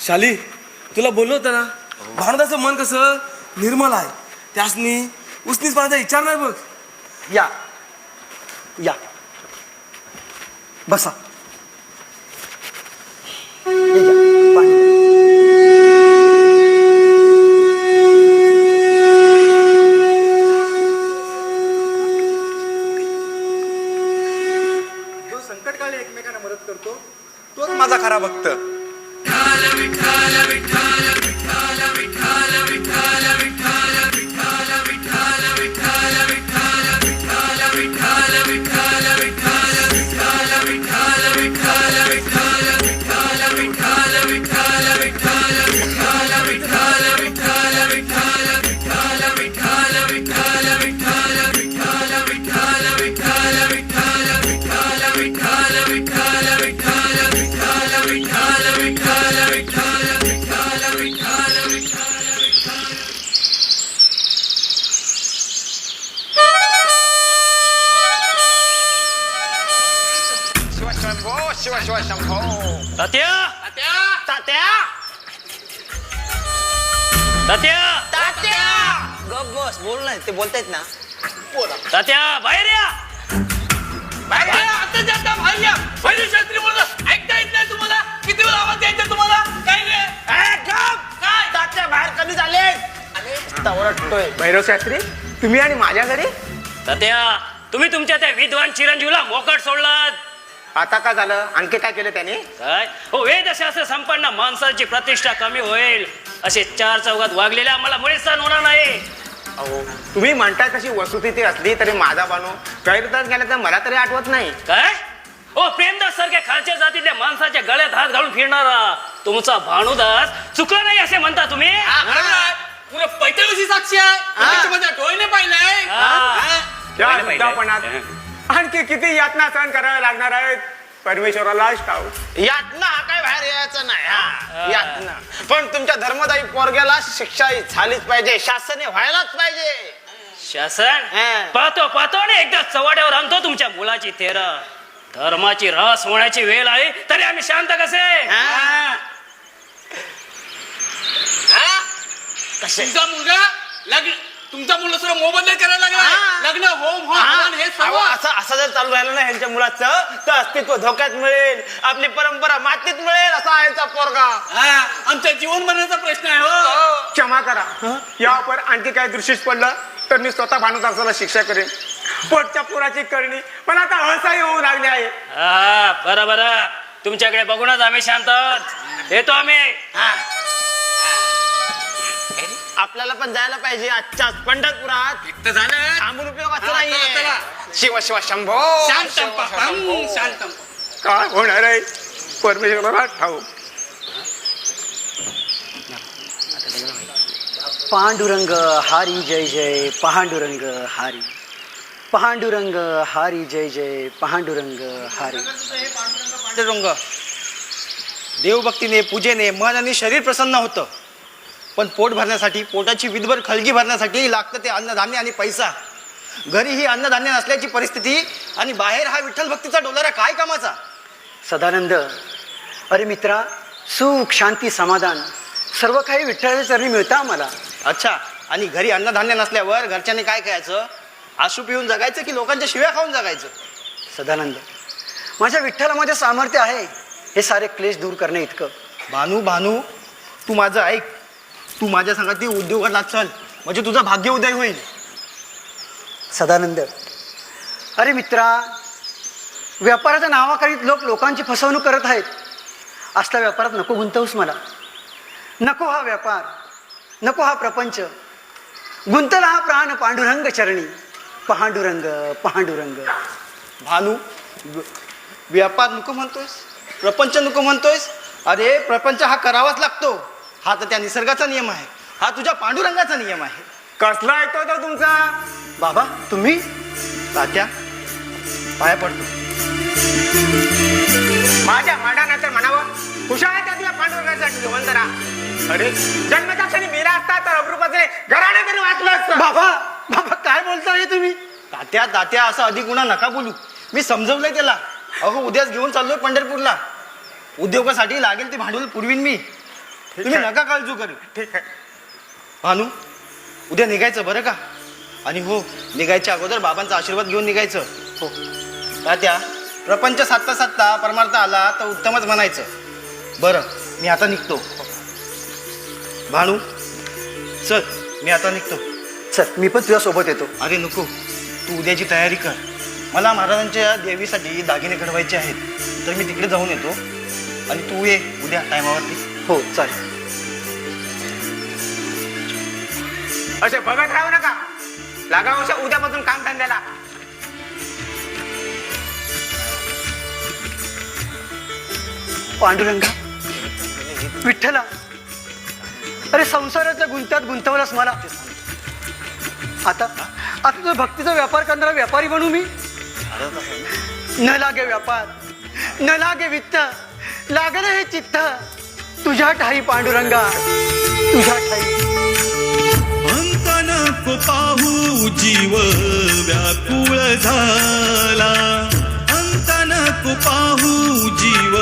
शाली, तुला बोललो होतं ना, भारताचं मन कसं निर्मल आहे, त्यासनी उसनीच पाण्याचा विचार नाही बघ. या या, बसा. हे घ्या, पाणी. जो संकटकाळी एकमेकांना मदत करतो तोच माझा खरा भक्त. शिवा शिवा शंभो. तात्या तात्या तात्या गप बस, बोल नाही, ते बोलतायत ना. तात्या बाहेर या. ऐकता येत नाही तुम्हाला? किती वेळा आवाज द्यायचा तुम्हाला? काय रे? काय तात्या बाहेर कधी झाले? ओरडतोय. भैरव शास्त्री, तुम्ही आणि माझ्या घरी? तात्या तुम्ही तुमच्या त्या विद्वान चिरंजीवला मोकाट सोडलात. आता का झालं? आणखी काय केलं त्याने? काय हो, वेदशास्त्र संपन्न माणसाची प्रतिष्ठा कमी होईल असे चार चौघात वागलेल्या आम्हाला मुळीच सहन होणार नाही. अहो, तुम्ही म्हणताय तशी वस्तुस्थिती असली तरी माझा बानो गैरदास गेला तर मला तरी आठवत नाही. काय हो, प्रेमदास सारख्या खालच्या जातीतल्या माणसाच्या गळ्यात हात घालून फिरणारा तुमचा भानुदास चुकला नाही असे म्हणता तुम्ही? पैठणची साक्षी आहे. त्याच्यामध्ये डोळ्याने पाहिलंय. या वृद्धापणात आणखी किती यातना सहन कराव्या लागणार आहेत परमेश्वरालाच ठाऊक. यातना हा काय बाहेर यायचं नाही. हा यातना, पण तुमच्या धर्मदायी पोरग्याला शिक्षा झालीच पाहिजे, शासन व्हायलाच पाहिजे. शासन पाहतो आणि एकदा चव्हाट्यावर आणतो तुमच्या मुलाची तेरा. धर्माची रस होण्याची वेळ आहे तरी आम्ही शांत कसे? तुमचा मुलगा लग्न, तुमचा मुलगा सुद्धा मोबदला करायला लागला. लग्न होम हे सर्व असं जर चालू राहिलं ना ह्यांच्या मुलाचं तर अस्तित्व धोक्यात मिळेल, आपली परंपरा मातीत मिळेल असा आहे यांचा पोरगा. आमच्या जीवन मरण्याचा प्रश्न आहे. हो, क्षमा करा, यावर आणखी काय दृष्टीस पडलं तर मी स्वतः भानुदासाला शिक्षा करेन. पोटच्या पुराची करणी पण आता असह्य होऊ लागली आहे. बरं तुमच्याकडे बघूनच आम्ही शांत आहोत. येतो आम्ही. आपल्याला पण जायला पाहिजे आजच्याच पंढरपुरात. झालं थांबून उपयोगाचं नाहीये. शिव शिव शंभो. शांत. काय होणार आहे परमेश्वराला ठाऊक. पांडुरंग हारी जय जय पांडुरंग हारी. पांडुरंग हारी जय जय पांडुरंग हारी. पांडुरंग, देवभक्तीने पूजेने मन आणि शरीर प्रसन्न होतं, पण पोट भरण्यासाठी, पोटाची विधभर खळगी भरण्यासाठी लागतं ते अन्नधान्य आणि पैसा. घरी ही अन्नधान्य नसल्याची परिस्थिती आणि बाहेर हा विठ्ठल भक्तीचा डोलारा काय कामाचा? सदानंद, अरे मित्रा, सुख शांती समाधान सर्व काही विठ्ठलाच्या चरणी मिळतं आम्हाला. अच्छा, आणि घरी अन्नधान्य नसल्यावर घरच्यांनी काय खायचं? आशू पिऊन जगायचं की लोकांच्या शिव्या खाऊन जगायचं? सदानंद, माझ्या विठ्ठलामध्ये सामर्थ्य आहे हे सारे क्लेश दूर करणे इतकं. भानू, तू माझं ऐक. तू माझ्या संगाती उद्योगाला चल, म्हणजे तुझं भाग्य उदय होईल. सदानंद, अरे मित्रा, व्यापाराच्या नावाखाली लोकांची फसवणूक करत आहेत. असल्या व्यापारात नको गुंतवूस मला. नको हा व्यापार, नको हा प्रपंच. गुंतला हा प्राण पांडुरंग चरणी. पांडुरंग पांडुरंग. भानू, व्यापार नको म्हणतोयस, प्रपंच नको म्हणतोयस? अरे प्रपंच हा करावाच लागतो. हा तर त्या निसर्गाचा नियम आहे, हा तुझ्या पांडुरंगाचा नियम आहे. कसला ऐकतो तो तुमचा? बाबा तुम्ही? तात्या, पाया पडतो. माझ्या मांडा नंतर म्हणा हुशार आहे त्या पांडुरंगासाठी जवंतरा. अरे जन्माच्या क्षणी मेला असता तर अमृपाचे घराणे तरी वाचलं असतं. बाबा बाबा काय बोलताय तुम्ही? तात्या तात्या असं अधिक गुन्हा नका बोलू. मी समजवलंय त्याला. अहो उद्याच घेऊन चाललोय पंढरपूरला. उद्योगासाठी लागेल ते भांडवल पुरवीन मी. तुम्ही नका काळजू करू. ठीक आहे. भानू उद्या निघायचं बरं का? आणि हो निघायच्या अगोदर बाबांचा आशीर्वाद घेऊन निघायचं. हो तात्या प्रपंच साधता साधता परमार्थ आला तर उत्तमच म्हणायचं. बरं मी आता निघतो. भानू चल मी आता निघतो. चल मी पण तुझ्या सोबत येतो. अरे नको तू उद्याची तयारी कर. मला महाराजांच्या देवीसाठी दागिने घडवायचे आहेत तर मी तिकडे जाऊन येतो आणि तू ये उद्या टायमावरती. हो चालेल. असे बघत राहू नका. लागा अशा उद्यापासून काम धंद्याला. पांडुरंगा विठ्ठला अरे संसाराच्या गुंत्यात गुंतवलास मला. आता आता तुझा भक्तीचा व्यापार करणारा व्यापारी बनू मी. न लागे व्यापार न लागे वित्त लागलं हे चित्त तुझ्या ठाई पांडुरंगा तुझ्या ठाई. अंत नको पाहू जीव व्याकुळ झाला. अंत नको पाहू जीव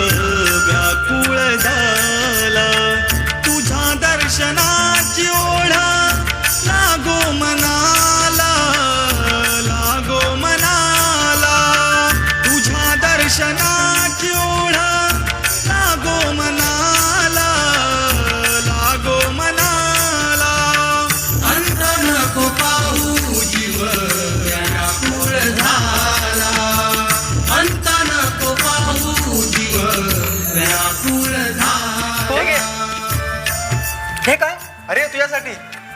व्याकुळ झाला. तुझ्या दर्शनाची ओढा लागो मनाला लागो मनाला. तुझ्या दर्शनाची ओढा लागो मनाला लागो मनाला. अंत नको पाहू जीव व्याकुळ झाला. अंत नको पाहू जीव व्याकुळ झाला. हे काय? अरे तुझ्यासाठी.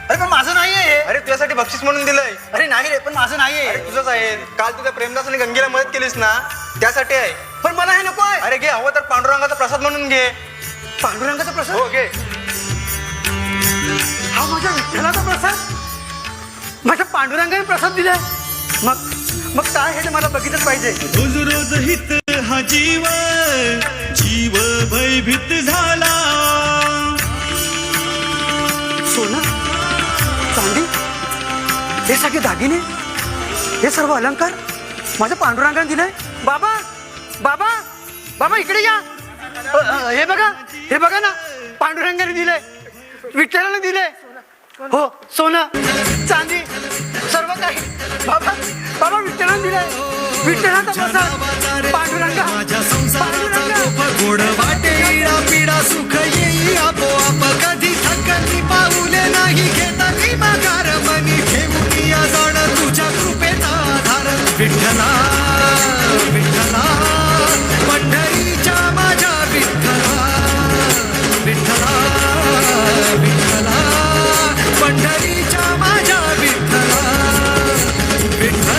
अरे पण माझं नाही आहे. अरे तुझ्यासाठी बक्षीस म्हणून दिलंय. अरे नाही रे पण माझं नाही अरे आहे. तुझंच आहे. काल तुझ्या प्रेमदास आणि गंगेला मदत केलीस ना त्यासाठी आहे. पण मला हे नको आहे. अरे घे हवं तर पांडुरंगाचा प्रसाद म्हणून घे. पांडुरंगाचा प्रसाद. हो घे. हा माझ्या विठ्ठलाचा प्रसाद. माझ्या पांडुरंगाने प्रसाद दिलाय. मग मग काय हे ते मला बघितलंच पाहिजे. रोज रोज हित हा जीव जीव भयभीत झाला. सोनं चांदी हे सगळे दागिने हे सर्व अलंकार माझ्या पांडुरंगाने दिलंय. बाबा बाबा बाबा इकडे या. हे बघा ना पांडुरंगाने दिलंय विठ्ठलाने दिलंय. हो सोनं चांदी सर्व काही बाबा बाबा विठ्ठलाने दिलंय. विठ्ठलाचा प्रसाद पांडुरंगा. माझ्या संसाराचा गोड वाटे पीडा सुख येई आपोआप. कधी थकली पाऊले नाही घेता मी माघार. मनी घेऊन या जाण तुझ्या कृपेचा आधार. विठ्ठला विठ्ठला पंढरीच्या माझ्या विठ्ठला. विठ्ठला विठ्ठला पंढरीच्या माझ्या विठ्ठला. विठ्ठला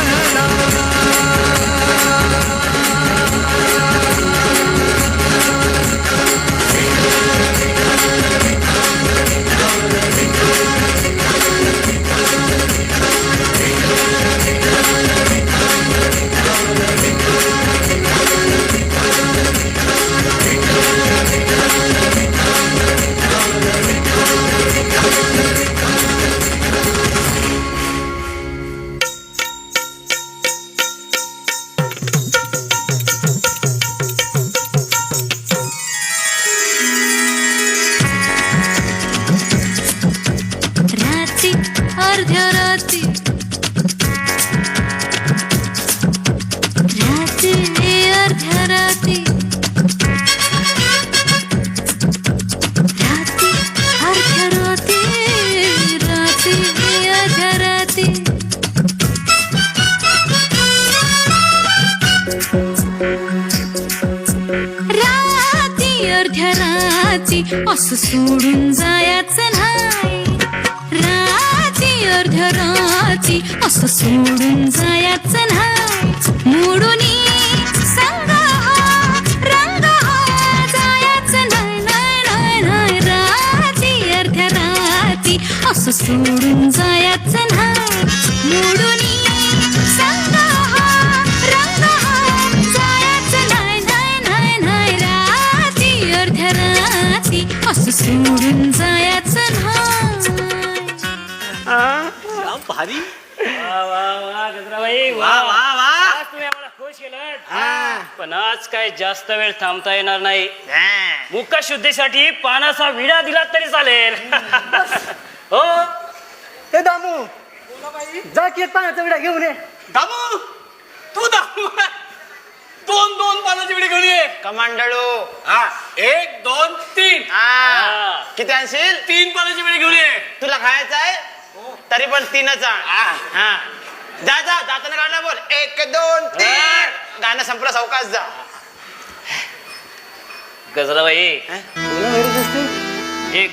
रात्री अर्ध्या रात्री अर्ध्या रात्री अर्ध्या रात्री अर्ध्या रात्री असं सोडून जायचं नाही. रात्री अर्ध्या रात्री असं सोडून जायचं नाही. मोडून संग रंग जायचं नाही नाही नाही. रात्री अर्ध्या रात्री असं सोडून जायचं नाही. मोडून संग रंग जायचं नाही नाही नाही नाही. रात्री अर्ध्या असं सोडून जायचं नाही. भारी वा वा वा गजराबाई वा वा वा आज तुम्ही आम्हाला खुश केलं. पण आज काय जास्त वेळ थांबता येणार नाही. मुख शुद्धीसाठी पानाचा विडा दिला तरी चालेल. हो हे दामू जा की एक पाण्याचा विडा घेऊन ये. दामू तू दामू दोन दोन पानाची विडी घेऊन ये. कमांडळू. हा 1 2 3 किती आणशील? 3 पानाची विडी घेऊन ये. तुला खायचं आहे तरी पण 3च आण. हा जा जा जाताना गाणं बोल 1 2 3. गाणं संपलं सावकाश जा. गजराबाई एक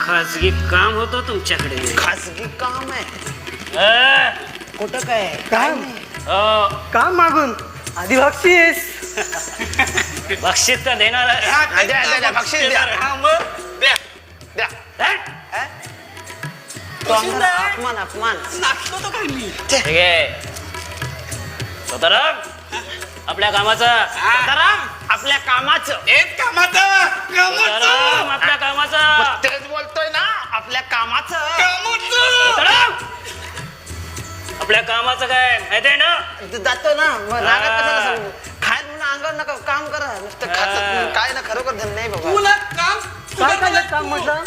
खाजगी काम होतं तुमच्याकडे. खासगी काम आहे. कुठं काय? काम हो काम मागून आधी बक्षीस. बक्षीस तर देणार आहे. द्या, द्या, द्या, बक्षीस द्या. हा, मग द्या. द्या. तो आम्हाला अपमान अपमान. नाचलो तो काय मी. ठीक आहे स्वतःराम आपल्या कामाचा. सीताराम आपल्या कामाचं. एक कामाचं स्वतःराम आपल्या कामाचा. तेच बोलतोय ना आपल्या कामाचं. स्वतःराम आपल्या कामाचं काय माहिती आहे ना. जातो ना मग रागात कशाला सांगू. खायला म्हणून अंगावर नका काम करा नुसतं खात काय ना खरोखर धन नाही बाबा. तुला काम काय काय काम म्हटलं.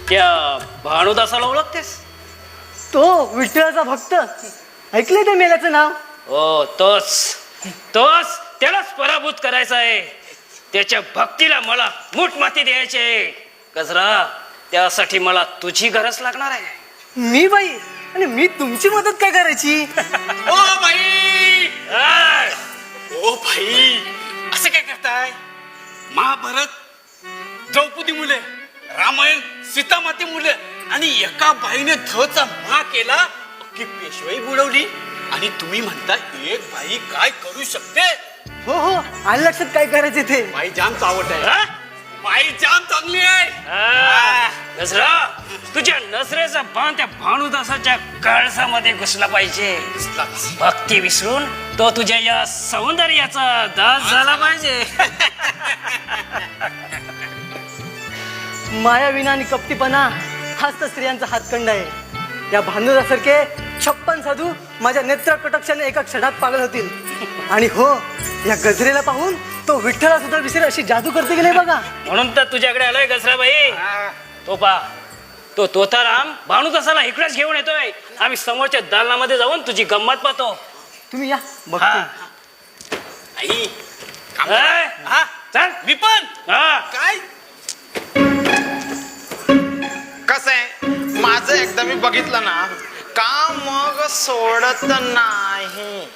त्या भानुदासाला ओळखतेस. तो विठ्ठलाचा भक्त ऐकलंय त्या मेल्याचं नाव. हो तोच त्यालाच पराभूत करायचा आहे. त्याच्या भक्तीला मला मूठ माती द्यायची आहे. गजरा त्यासाठी मला तुझी गरज लागणार आहे. मी बाई आणि मी तुमची मदत काय करायची. ओ भाई ऐ, ओ भाई असं काय करताय. महाभारत द्रौपदी मुले रामायण सीतामाते मुले आणि एका बाईने धचा मा केला अख्खी पेशवाई बुडवली आणि तुम्ही म्हणता एक बाई काय करू शकते. हो हो आलं लक्षात काय करायचे ते. बाई जाम चावट आहे. हा? बाई जाम चांगली आहे. हा, गजरा तुझ्या नजरेचा बाण त्या भानुदासाच्या कळसामध्ये घुसला पाहिजे. भक्ती विसरून तो तुझ्या या सौंदर्याचा दास झाला पाहिजे. मायाविना आणि कपटीपणा हाच तर स्त्रियांचा हातखंड आहे. या भानुदासारखे 56 साधू माझ्या नेत्र कटाक्षाने एका क्षणात पागल होतील. आणि हो या गजरेला पाहून तो विठ्ठला सुद्धा विसरेल अशी जादू करते की नाही बघा. म्हणून तर तुझ्याकडे आलोय गजराबाई. तो पा तो तोताराम भानुदासाला इकडेच घेऊन येतोय. आम्ही समोरच्या दालनामध्ये जाऊन तुझी गंमत पाहतो. तुम्ही या हा. बघतो. आई काम ऐ, करा. हा चल मी पण हा काय कसं आहे माझं एकदा मी बघितलं ना काम मग सोडत नाही.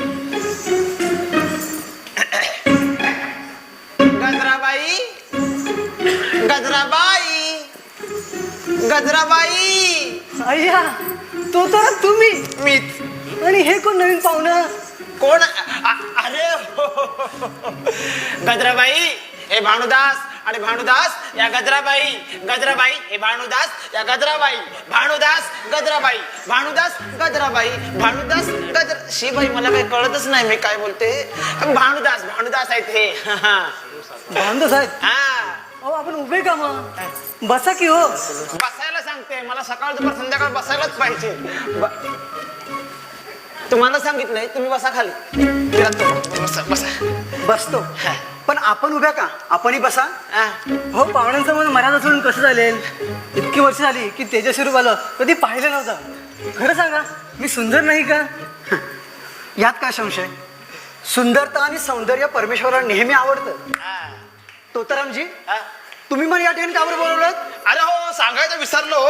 गजराबाई गजराबाई गजराबाई. अय्या तो तर तुम्ही. मीच. आणि हे कोण नवीन पाहुणं. कोण अरे हो. गजराबाई हे भानुदास आणि भानुदास या गजराबाई. गजराबाई हे भानुदास या गजराबाई. भानुदास गजराबाई. भानुदास गजराबाई. भानुदास गजरा. शिबाई मला काही कळतच नाही मी काय बोलते. भानुदास भानुदास आहेत हे. भांडो साहेब हा अहो आपण उभे का मग. बसा की हो. बसायला सांगते मला सकाळ दुपार संध्याकाळ बसायलाच पाहिजे. तुम्हाला सांगितलंय तुम्ही बसा खाली. बसा बसा. बसतो पण आपण उभ्या का. आपणही बसा. हा. हो पाहुण्यांचं मन मर्यादा सोडून कसं चालेल. इतकी वर्ष झाली की तेजस्वी आलं कधी पाहिलं नव्हतं. खरं सांगा मी सुंदर नाही का. यात काय संशय. सुंदरता आणि सौंदर्य परमेश्वराला नेहमी आवडतं. तोतारामजी तुम्ही मला या ठिकाणी काबर बोलवलं. अरे हो सांगायचं विसरलो.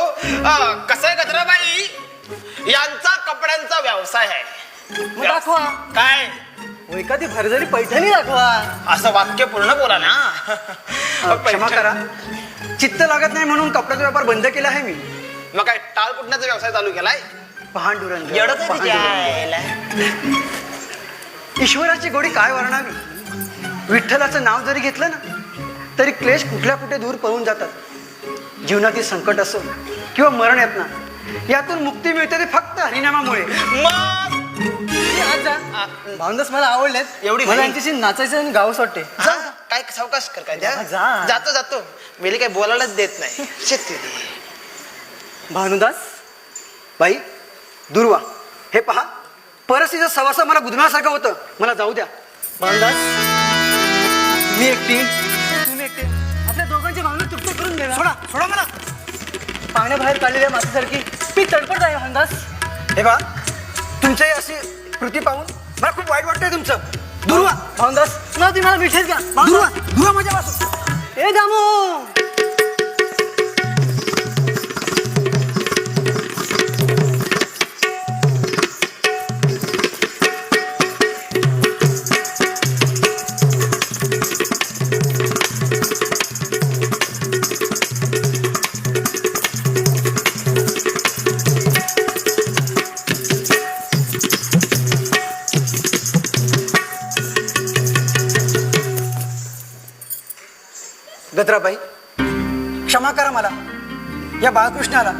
कसं आहे गजराबाई यांचा कपड्यांचा व्यवसाय आहे. मग दाखवा. काय एखादी भरजरी पैठणी दाखवा. असं वाक्य पूर्ण बोला ना. क्षमा करा चित्त लागत नाही म्हणून कपड्याचा व्यापार बंद केला आहे मी. मग काय टाळ कुटण्याचा व्यवसाय चालू केलाय. पहांडुरंग एवढंच आहे पहांडुरंग. तिच्या. ईश्वराची गोडी काय वर्णावी. विठ्ठलाचं नाव जरी घेतलं ना तरी क्लेश कुठल्या कुठे दूर पळून जातात. जीवनातील संकट असो किंवा मरण यातना यातून मुक्ती मिळते ते फक्त हरिनामामुळे. मग भावंदास मला आवडलेत. एवढी मला घाई? यांच्याशी नाचायचं आणि गावंच वाटते. हा? काय सावकाश कर काय द्या जा. जातो मेली काय बोलायलाच देत नाही शेती भानुदास बाई दुर्वा हे पहा परस्थितीचं सवासा मला गुदमरल्यासारखं होतं, मला जाऊ द्या. भानुदास मी एकटी तुम्ही एकटे आपल्या दोघांची भावना तृप्त करून घ्या. सोडा मला. पाण्याबाहेर काढलेल्या मातीसारखी मी तडपडत आहे भानुदास. हे बा तुमची अशी कृती पाहून मला खूप वाईट वाटतंय तुमचं. दुर्वा भानुदास मला तुम्ही मला मिठेच घ्या. दुर्वा माझ्यापासून ए दामू. गजराबाई क्षमा करा मला. या बाळकृष्णाला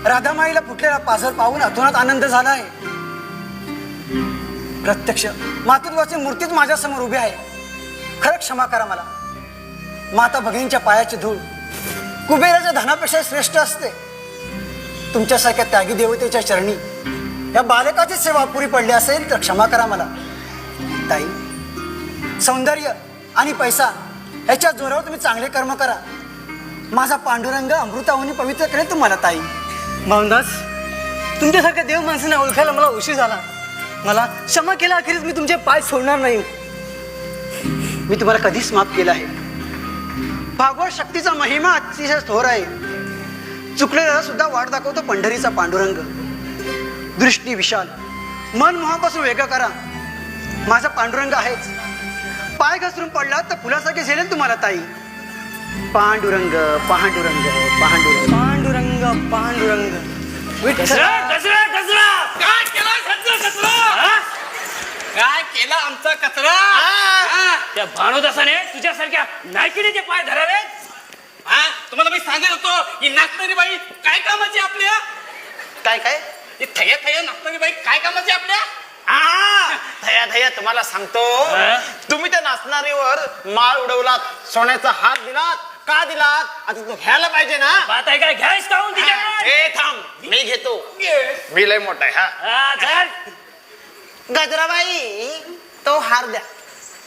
राधामाईला फुटलेला पाझर पाहून अतोनात आनंद झाला आहे. प्रत्यक्ष मातृत्वाची मूर्तीच माझ्यासमोर उभी आहे. खरं क्षमा करा मला. माता भगिनींच्या पायाची धूळ कुबेराच्या धनापेक्षा श्रेष्ठ असते. तुमच्यासारख्या त्यागी देवतेच्या चरणी या बालकाची सेवा पुरी पडली असेल तर क्षमा करा मला. ताई सौंदर्य आणि पैसा याच्या जोरावर तुम्ही चांगले कर्म करा. माझा पांडुरंग अमृताहुनी पवित्र करेल तुम्हाला ताई. भावदास तुमच्यासारख्या देव माणसांना ओळखायला मला उशीर झाला. मला क्षमा केला. अखेरीस मी तुमचे पाय सोडणार नाही. मी तुम्हाला कधीच माफ केलं आहे. भागवत शक्तीचा महिमा अतिशय थोर आहे. चुकलेला सुद्धा वाट दाखवतो पंढरीचा पांडुरंग. दृष्टी विशाल मन मोहापासून वेगळं करा. माझा पांडुरंग आहेच. पाय घसरून पडला तर फुलासारखे झेलेल तुम्हाला ताई. पांडुरंग पांडुरंग पांडुरंग पांडुरंग पांडुरंग गजरा गजरा गजरा काय केला कचरा? काय केला आमचा कचरा? त्या भानुदासाने तुझ्यासारख्या नायकिणीचे पाय धरावे. तुम्हाला मी सांगत होतो की नाचणारी बाई काय कामाची आपल्या? काय थया थया नाचणारी बाई काय कामाची आपल्या? धया तुम्हाला सांगतो. तुम्ही त्या नाचणारीवर माळ उडवलात, सोन्याचा हात दिलात. का दिलात? आता तू घ्यायला पाहिजे ना. बात आहे काय घ्यायच काहून तिच्याकडे? ए थांब मी घेतो. मी लय मोठा आहे. हा चल. गजराबाई तो हार द्या.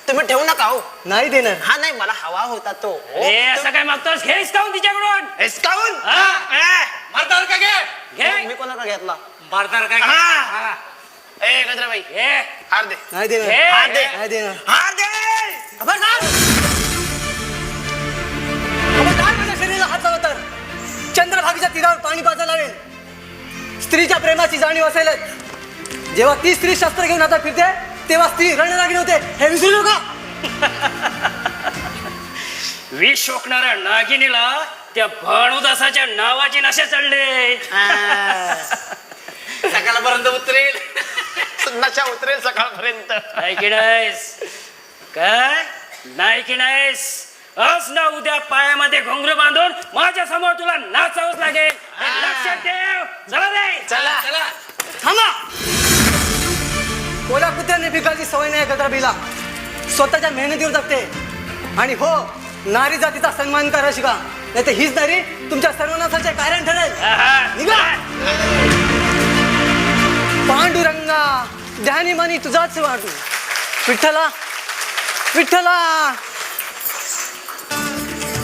तुम्ही ठेवू नका हो. नाही देणार. हा नाही मला हवा होता तो. ए असं काय मागतोस? घ्यायच काहून तिच्याकडून? हिसकावून? मारतार का घे? घे. मी कोणाला घेतला? मारतार का हा. ए गजराबाई घे. हार दे. नाही देणार. घे. हार दे. नाही देणार. हार दे. खबरदार माझ्या शरीराला हात लावा तर चंद्रभागेच्या तीरावर पाणी पाजा लावेल. स्त्रीच्या प्रेमाची जाणीव असेलच. जेव्हा ती स्त्री शस्त्र घेऊन आता फिरते तेव्हा स्त्री रणरागिणी होते हे विसरू नका. विष शोकणाऱ्या नागिनीला त्या भानुदासाच्या नावाची नशा चढले. सकाळपर्यंत उतरेल. नशा उतरेल सकाळपर्यंत. नाही की नाहीस? काय नाही की नाहीस? आज ना उद्या पायामध्ये घोंगरू बांधून माझ्या समोर तुला नाचावंच लागेल. हे लक्षात ठेव. चला रे. चला. थांबा. कोल्या कुत्र्याने भिकाची सवय नाही गजराबाईला. स्वतःच्या मेहनतीवर जगते. आणि हो नारी जातीचा सन्मान करा शिका. नाही तर हीच नारी तुमच्या सर्वनाशाचे कारण ठरेल. निघा. पांडुरंगा ध्यानी मनी तुझाच वाटू. विठ्ठला विठ्ठला.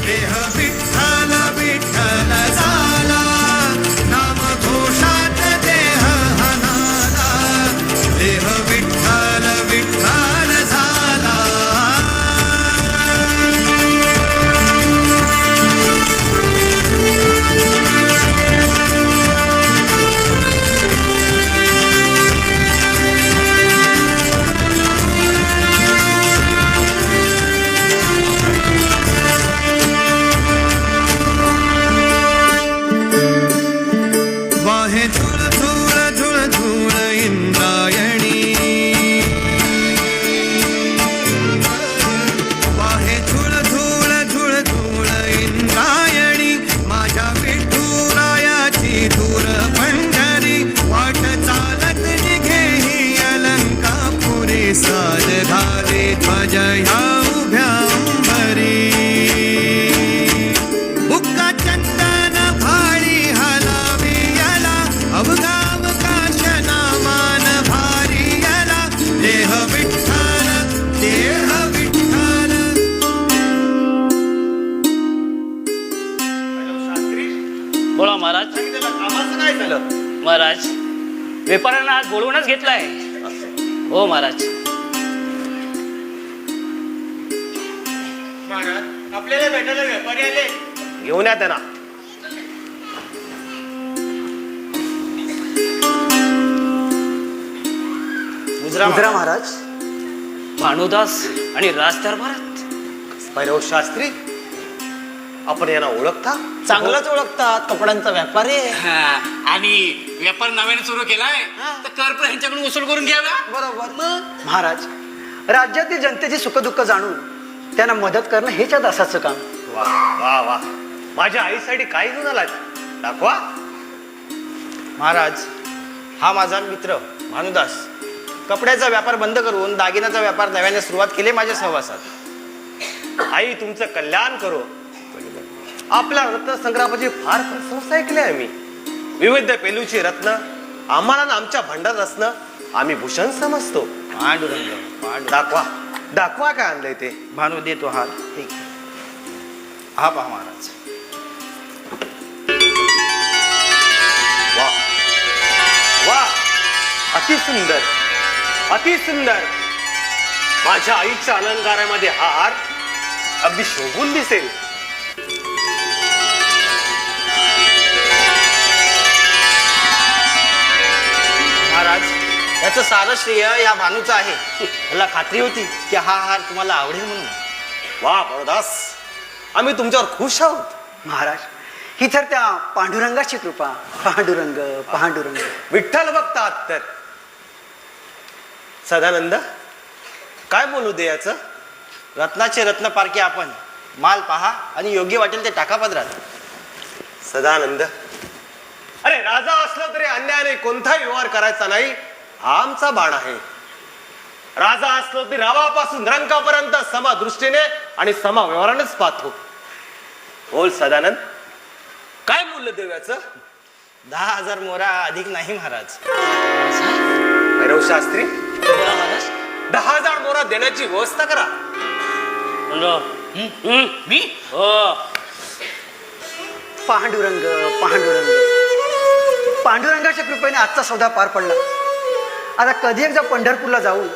देह विठ्ठल विठ्ठल झाला, नाम घोषात देह हनाला. देह विठ्ठल विठ्ठल झाला. बोला महाराज. त्याला कामाचं काय झालं? महाराज व्यापाऱ्यांना आज बोलवूनच घेतलाय. हो महाराज. आपल्याला भेटायला व्यापारी आले. घेऊन या त्यांना. मुजरा महाराज. भानुदास आणि राज दरबारात. भैरव शास्त्री, आपण यांना ओळखता? चांगलंच ओळखतात, कपड्यांचा व्यापारी आहे. आणि व्यापार नव्याने सुरू केलाय तर कर पण ह्यांच्याकडून वसूल करून घ्यावा. बरोबर. महाराज, राज्यातील जनतेची सुखदुःख जाणून त्यांना मदत करणं हेच या दासाचं काम. वा वा वा. माझ्या आईसाठी काय घेऊन आलात? दाखवा. महाराज, हा माझा मित्र भानुदास कपड्याचा व्यापार बंद करून दागिन्याचा व्यापार नव्याने सुरुवात केली माझ्या सहवासात. आई तुमचं कल्याण करो. आपल्या रत्न संग्रहाची फार प्रशंसा ऐकली आहे मी. विविध पेलूची रत्न आम्हाला ना आमच्या भांडारात असणं आम्ही भूषण समजतो. पांडुरंग दाखवा दाखवा काय आणलंय ते. भानू देतो हात. ठीक. हा पहा महाराज. वा वा. अति सुंदर, अति सुंदर. माझ्या आईच्या अलंकारामध्ये हा हार अगदी शोभून दिसेल. महाराज, याचं सारं श्रेय या भानूचं आहे. मला खात्री होती की हा हार तुम्हाला आवडेल म्हणून. वा भरदास, आम्ही तुमच्यावर खुश आहोत. महाराज, ही तर त्या पांडुरंगाची कृपा. पांडुरंग पांडुरंग. विठ्ठल बघतात तर. सदानंद, काय बोलू दे याचं? रत्नाचे रत्न पारखे आपण. माल पहा आणि योग्य वाटेल ते टाका पदरात. सदानंद, अरे राजा असलो तरी अन्यायाने कोणताही व्यवहार करायचा नाही हा आमचा बाण आहे. राजा असलो तरी रावापासून रंकापर्यंत समा दृष्टीने आणि समा व्यवहारानेच पाहतो. बोल सदानंद, काय मूल्य देऊ याचं? 10,000 मोहरा अधिक नाही महाराज. भैरव शास्त्री, बोला महाराज. 10,000 मोहरा देण्याची व्यवस्था करा. मी हो. पांडुरंग पांडुरंग. पांडुरंगाच्या कृपेने आजचा सौदा पार पडला. आता कधी एकदा पंढरपूरला जाऊ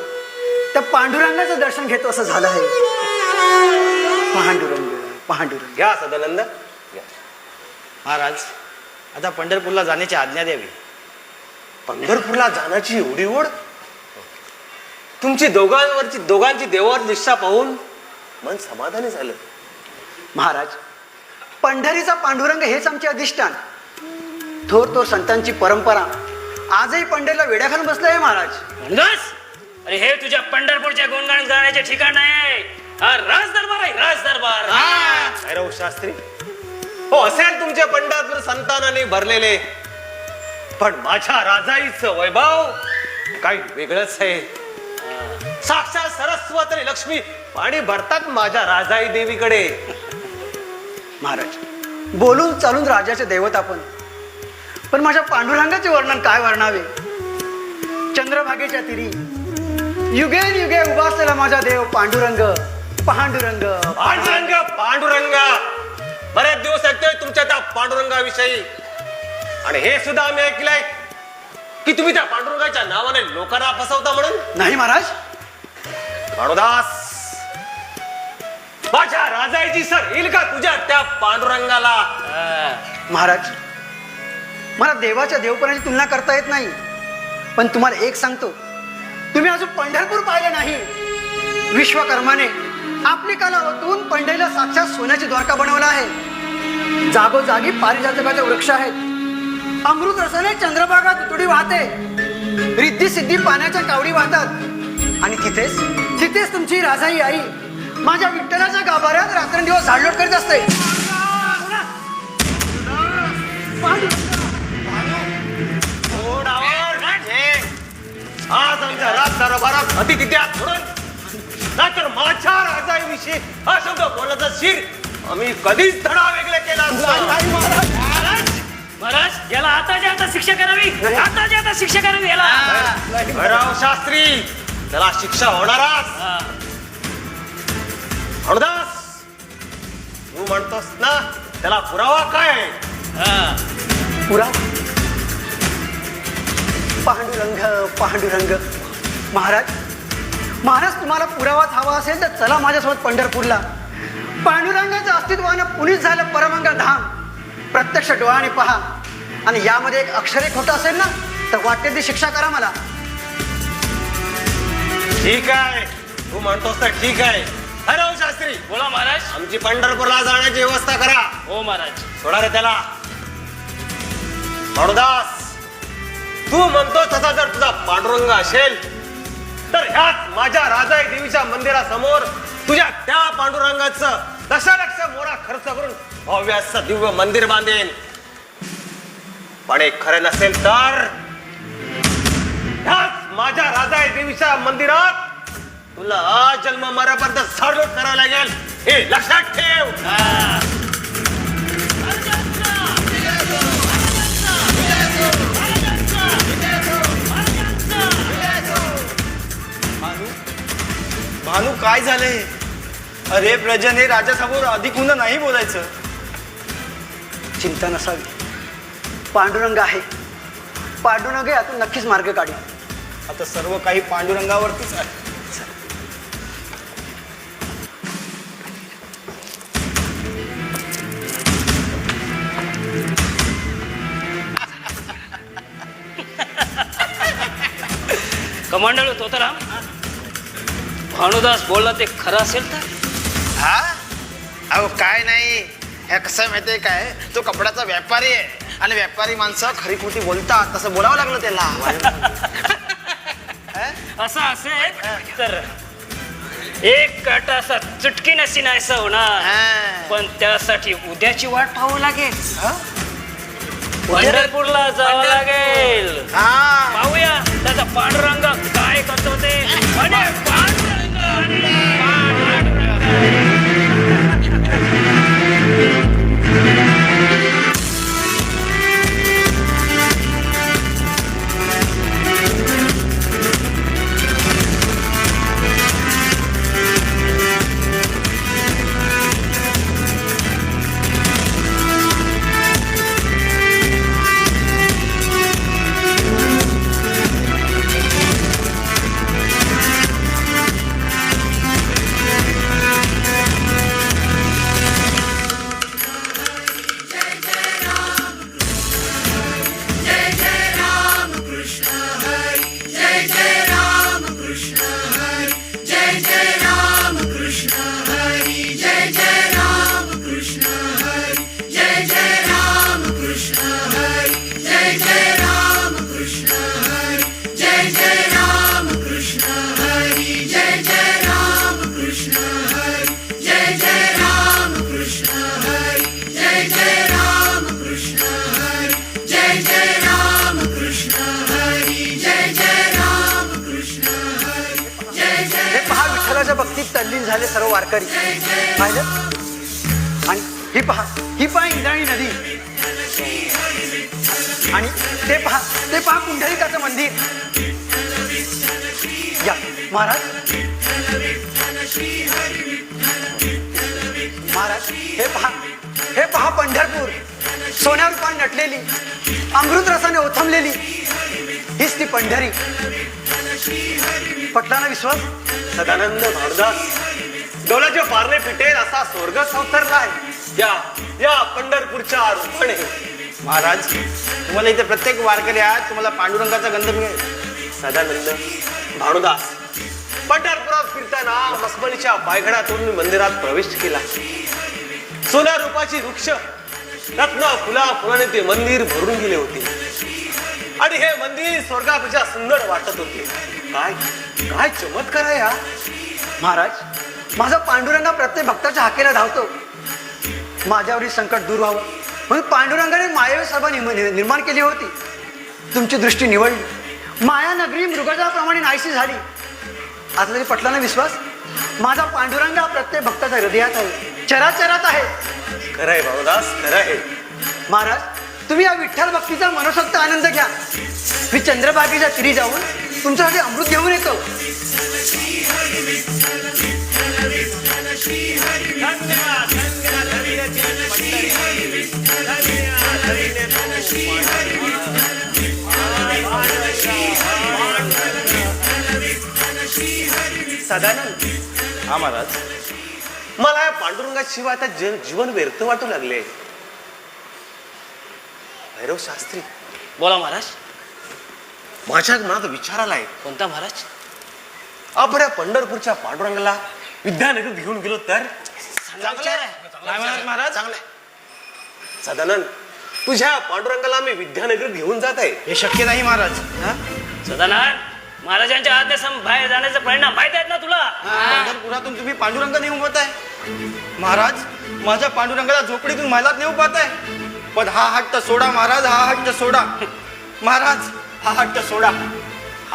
त्या पांडुरंगाचं दर्शन घेतो असं झालं आहे. पांडुरंग पांडुरंग. घ्या सदानंद. महाराज, आता पंढरपूरला जाण्याची आज्ञा द्यावी. पंढरपूरला जाण्याची एवढी ओढ? तुमची दोघांची देवावर निष्ठा पाहून मन समाधानी झालं. महाराज, पंढरीचा पांडुरंग हेच आमचे अधिष्ठान. थोर थोर संतांची परंपरा आजही पंढरीला वेड्या घालून बसलं आहे महाराज. भानुदास, अरे हे तुझ्या पंढरपूरच्या गुणगान गाण्याचे ठिकाण नाही. हा राज दरबार आहे, राज दरबार. भैरव शास्त्री, हो असेल तुमचे पंढरपूर संतानाने भरलेले, पण माझ्या राजाईचं वैभव काही वेगळंच आहे. साक्षात सरस्वती आणि लक्ष्मी पाणी भरतात माझ्या राजाई देवीकडे. महाराज, बोलून चालून राजाचे दैवत आपण, पण माझ्या पांडुरंगाचे वर्णन काय वर्णावे. चंद्रभागेच्या तिरी युगे युगे उभा असलेला माझा देव पांडुरंग. पांडुरंग पांडुरंग पांडुरंग. बरेच दिवस ऐकतोय तुमच्या त्या पांडुरंगाविषयी, आणि हे सुद्धा आम्ही ऐकलंय की तुम्ही त्या पांडुरंगाच्या नावाने लोकांना फसवता म्हणून. नाही महाराज. भानुदास, माझ्या राजाईची सर येईल का तुझ्या त्या पांडुरंगाला? महाराज, मला देवाच्या देवपणाची तुलना करता येत नाही, पण तुम्हाला एक सांगतो, तुम्ही अजून पंढरपूर पाहिलं नाही. विश्वकर्माने आपली कला ओतून पंढरीला साक्षात सोन्याची द्वारका बनवला आहे. जागोजागी पारिजातकाचे वृक्ष आहेत. अमृत रसाने चंद्रभागा तुतुडी वाहते. रिद्धी सिद्धी पाण्याच्या कावडी वाहतात. आणि तिथेच तुमची राजाई आई माझ्या विठ्ठलाच्या गाभाऱ्यात रात्रंदिवस झाडलोट करीत असते. आज आमच्या राज दरबारात अति तिथे म्हणून नाहीतर माझ्या राजाविषयी हा शब्द बोलायचा शिर आम्ही कधीच धडा वेगळे केला महाराज, याला आताच्या आता शिक्षा करावी. आताच्या आता शिक्षा करावी याला. भैरव शास्त्री, त्याला शिक्षा होणारच. भानुदास, तू म्हणतोस ना त्याला पुरावा काय? पुरावा. पांडुरंग पांडुरंग. महाराज महाराज तुम्हाला पुरावाच हवा असेल तर चला माझ्यासोबत पंढरपूरला. पांडुरंगाचं अस्तित्वानं पुनीत झालं परमंगल धाम. प्रत्यक्ष डोळ्याने पहा आणि यामध्ये एक अक्षरे खोटं असेल ना तर वाटेल ती शिक्षा करा मला. ठीक आहे, तू म्हणतोस तर ठीक आहे. अरे हो शास्त्री, बोला महाराज. आमची पंढरपूरला जाण्याची व्यवस्था करा. हो महाराज. सोडा रे त्याला. भानुदास, तू म्हणतो तसा जर तुझा पांडुरंग असेल तर ह्याच माझ्या राजाई देवीच्या मंदिरासमोर तुझ्या त्या पांडुरंगाचं दशलक्ष मोरा खर्च करून भव्य असं दिव्य मंदिर बांधेन. पण एक खरं नसेल तर ह्याच माझ्या राजाई देवीच्या मंदिरात तुला जन्म मरापर्यंत साडलोट करावं लागेल, हे लक्षात ठेव. भानू काय झालंय? अरे प्रजन, हे राजासमोर अधिक उन्हा नाही बोलायचं. चिंता नसावी. पांडुरंग आहे. पांडुरंग यातून नक्कीच मार्ग काढेल. आता सर्व काही पांडुरंगावरतीच आहे. कमांडर तोतराम, भानुदास बोलला ते खरं असेल तर? हा? अहो काय नाही, हे कसं माहितीये काय, तो कपड्याचा व्यापारी आहे आणि व्यापारी माणसं खरी खोटी बोलतात, तसं बोलावं लागलं त्याला. असं असेल तर एक काटा असा चुटकीने सिनायसा होणार. पण त्यासाठी उद्याची वाट पाहावं लागेल. पंढरपूरला जावं लागेल. पाहूया त्याचा पांडुरंग काय करतो ते. आणि पांडुरंग आणि भक्तीत तल्लीन झाले सर्व वारकरी. पाहिलं? आणि ही पहा इंद्रायणी नदी. आणि ते पहा पुंडलिकाचं मंदिर. या महाराज. महाराज हे पहा पंढरपूर. सोन्या रूपाने नटलेली, अमृत रसाने ओथंबलेली हीच ती पंढरी. पटला ना विश्वास? सदानंद भानुदास, डोलाचे पारणे फिटेल असा स्वर्ग संसरला आहे या पंढरपूरच्या रूपाने. महाराज, तुम्हाला इथे प्रत्येक वारकऱ्यात तुम्हाला पांडुरंगाचा गंध मिळेल. सदानंद भानुदास, पंढरपुरात फिरताना मखमलीच्या पायघडातून मी मंदिरात प्रवेश केला. सोन्या रूपाची वृक्ष, रत्न फुलाने ते मंदिर भरून गेले होते. आणि हे मंदिर स्वर्गापेक्षा सुंदर वाटत होते. काय चमत्कार आहे हा. महाराज, माझा पांडुरंग प्रत्येक भक्ताच्या हाकेला धावतो. माझ्यावरील संकट दूर व्हावं म्हणून पांडुरंगाने मायावी सभा निर्माण केली होती. तुमची दृष्टी निवडली. माया नगरी मृगजाप्रमाणे नाहीशी झाली. आता तरी पटला ना विश्वास? माझा पांडुरंग प्रत्येक भक्ताच्या हृदयात आहे, चराचरात आहे. खरंय भानुदास, खरं आहे. महाराज, तुम्ही या विठ्ठल भक्तीचा मनोसक्त आनंद घ्या. मी चंद्रभागेच्या तिरी जाऊन तुमच्यासाठी अमृत घेऊन येतो. धन्यवाद. सदानंद, हा महाराज. मला या पांडुरंगाशिवाय आता जीवन व्यर्थ वाटू लागले. भैरव शास्त्री, बोला महाराज. माझ्या मनात विचार आलाय. कोणता महाराज? आपण या पंढरपूरच्या पांडुरंगाला विद्यानगरीत घेऊन गेलो तर महाराज चांगलंय. सदानंद, तुझ्या पांडुरंगाला आम्ही विद्यानगरीत घेऊन जात आहे. हे शक्य नाही महाराज. सदानंद, महाराजांच्या आज्ञेसम बाहेर जाण्याचे परिणाम माहित आहेत ना तुला? पंढरपुरातून तुम्ही पांडुरंग नेऊन पाहताय. महाराज, माझ्या पांडुरंगाला झोपडीतून महिलात नेऊ पाहताय. पण हा हट्ट सोडा महाराज, हा हट्ट सोडा. महाराज, हा हट्ट सोडा.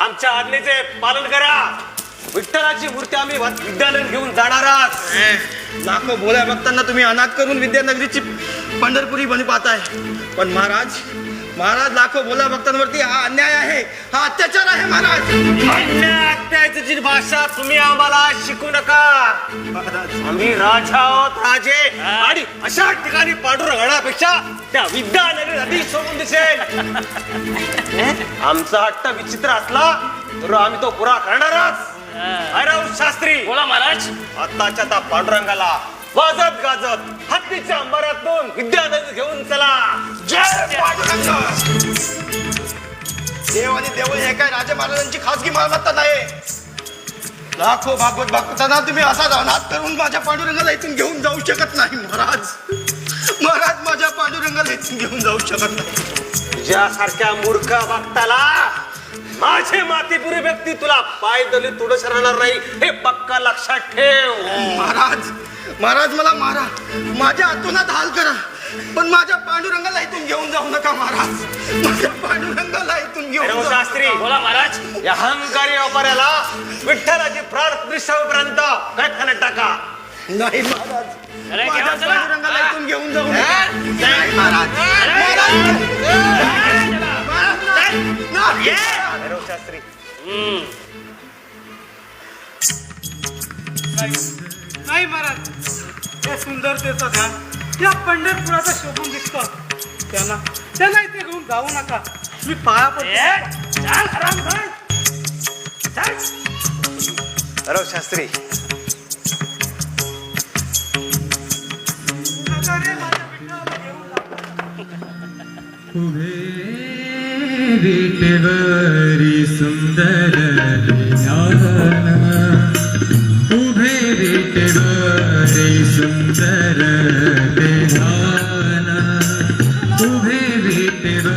आमच्या आज्ञेचे पालन करा. विठ्ठलाची मूर्ती आम्ही विद्यानगरीत घेऊन जाणार आहात. लाखो भोळ्या भक्तांना तुम्ही अनाथ करून विद्यानगरीची पंढरपुरी बनी पाहताय. पण महाराज, महाराज, लाखो भोळ्या भक्तांवरती हा अन्याय आहे, हा अत्याचार आहे महाराज. अन्यायाची भाषा तुम्ही आम्हाला शिकू नका. आम्ही राजा आहोत, राजे. आणि अशा ठिकाणी पांडुरंग घडण्यापेक्षा त्या विद्यानगरीत अधिक सोडून दिसेल. आमचा हट्ट विचित्र असला तर आम्ही तो पुरा करणारच. भैरव शास्त्री, बोला महाराज. आताच्या त्या पांडुरंगाला वाजत गाजत हत्तीच्या अंबरातून विद्यानगरीत घेऊन चला. जय पांडुरंग. देव आणि देऊळ हे काय राजा महाराजांची खासगी मालमत्ता नाही. लाखो भागवत भक्तांना तुम्ही असा अनाथ करून माझ्या पांडुरंगाला इथून घेऊन जाऊ शकत नाही महाराज. महाराज, माझ्या पांडुरंगाला इथून घेऊन जाऊ शकत नाही. तुझ्यासारख्या मूर्ख भक्ताला माझे मातीपुरी व्यक्ती तुला पाय दली तुडस राहणार नाही, हे पक्का लक्षात ठेव. महाराज, महाराज, मला मारा, माझ्या आतोनात हाल करा, पण माझ्या पांडुरंगाला इथून घेऊन जाऊ नका महाराज. माझ्या पांडुरंगाला इथून घेऊन भैरव जाऊ. शास्त्री, बोला महाराज. या अहंकारी व्यापाऱ्याला विठ्ठलाची प्राण प्रतिष्ठापर्यंत कटखान्यात टाका. नाही महाराज, अरे, माझ्या घेऊन चला. पांडुरंगाला इथून घेऊन जाऊ नका. नाही महाराज, भैरव शास्त्री, नाही महाराज, या सुंदरतेचा ध्यान या पंढरपुराचा शोभून दिसतो. त्यांना इथे घेऊन जाऊ नका. मी पाया पडतो. भैरव शास्त्री, विटेवरी सुंदर ध्यान, उभे विटेवरी सुंदर ध्यान, उभे विटेवरी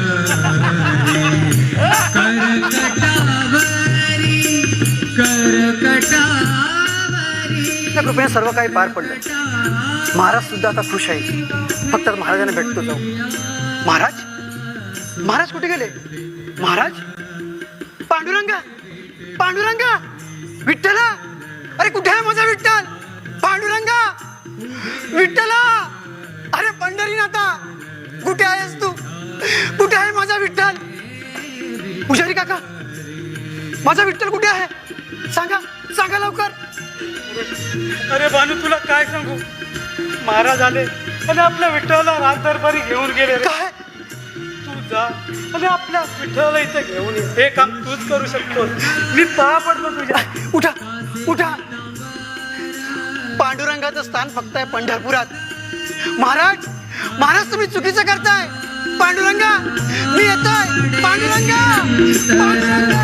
करकटावरी. त्या कृपेने सर्व काही पार पडलं. महाराज सुद्धा आता खुश आहे. फक्त महाराजांना भेटतो जाऊ. महाराज, महाराज कुठे गेले? महाराज, पांडुरंगा, पांडुरंगा, विठ्ठला, अरे कुठे आहे माझा विठ्ठल? पांडुरंगा, विठ्ठला, अरे पंढरीनाथा, कुठे आहेस तू? कुठे आहे माझा विठ्ठल? पुजारी काका, माझा विठ्ठल कुठे आहे? सांगा, सांगा लवकर. अरे बानू, तुला काय सांगू? महाराज आले आणि आपल्या विठ्ठलाला रात दरबारी घेऊन गेले. काय? तू जा आणि आपल्या विठ्ठलाला इथे घेऊन ये. हे काम तूच करू शकतो. मी पाया पडतो तुझ्या. उठा, उठा. पांडुरंगाचं स्थान फक्त आहे पंढरपुरात. महाराज, महाराज, तुम्ही चुकीचं करताय. पांडुरंगा, मी येतोय. पांडुरंगा, पांडुरंगा.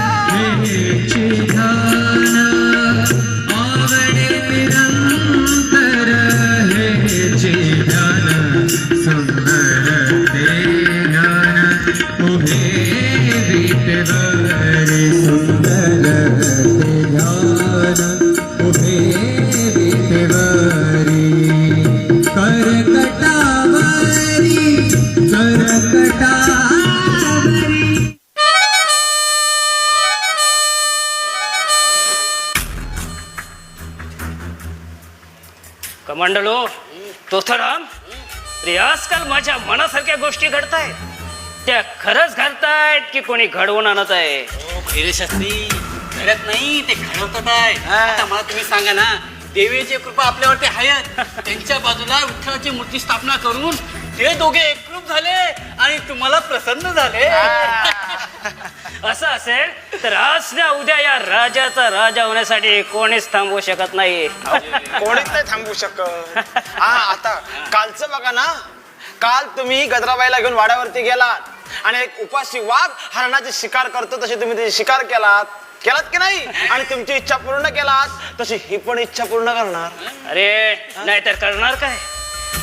कमांडलो, तोथराम, रे आजकाल माझ्या मनासारख्या गोष्टी घडतायत. त्या खरंच घडतायत की कोणी घडवून आणत आहे? भैरव शास्त्री, घडत नाही, ते घडवतात आहे. आता मला तुम्ही सांगा ना, देवीची कृपा आपल्यावरती आहे. त्यांच्या बाजूला विठ्ठलाची मूर्ती स्थापना करून ते दोघे एकरूप झाले आणि तुम्हाला प्रसन्न झाले. असं असेल तर आज ना उद्या या राजाचा राजा होण्यासाठी कोणीच थांबवू शकत नाही. कोणीच नाही थांबू शकत. हा आता कालचं बघा ना, काल तुम्ही गजराबाईला घेऊन वाड्यावरती गेलात आणि एक उपाशी वाघ हरणाची शिकार करतो तशी तुम्ही त्याची शिकार केलात की नाही, आणि तुमची इच्छा पूर्ण केलात तशी ही पण इच्छा पूर्ण करणार. अरे नाहीतर करणार काय?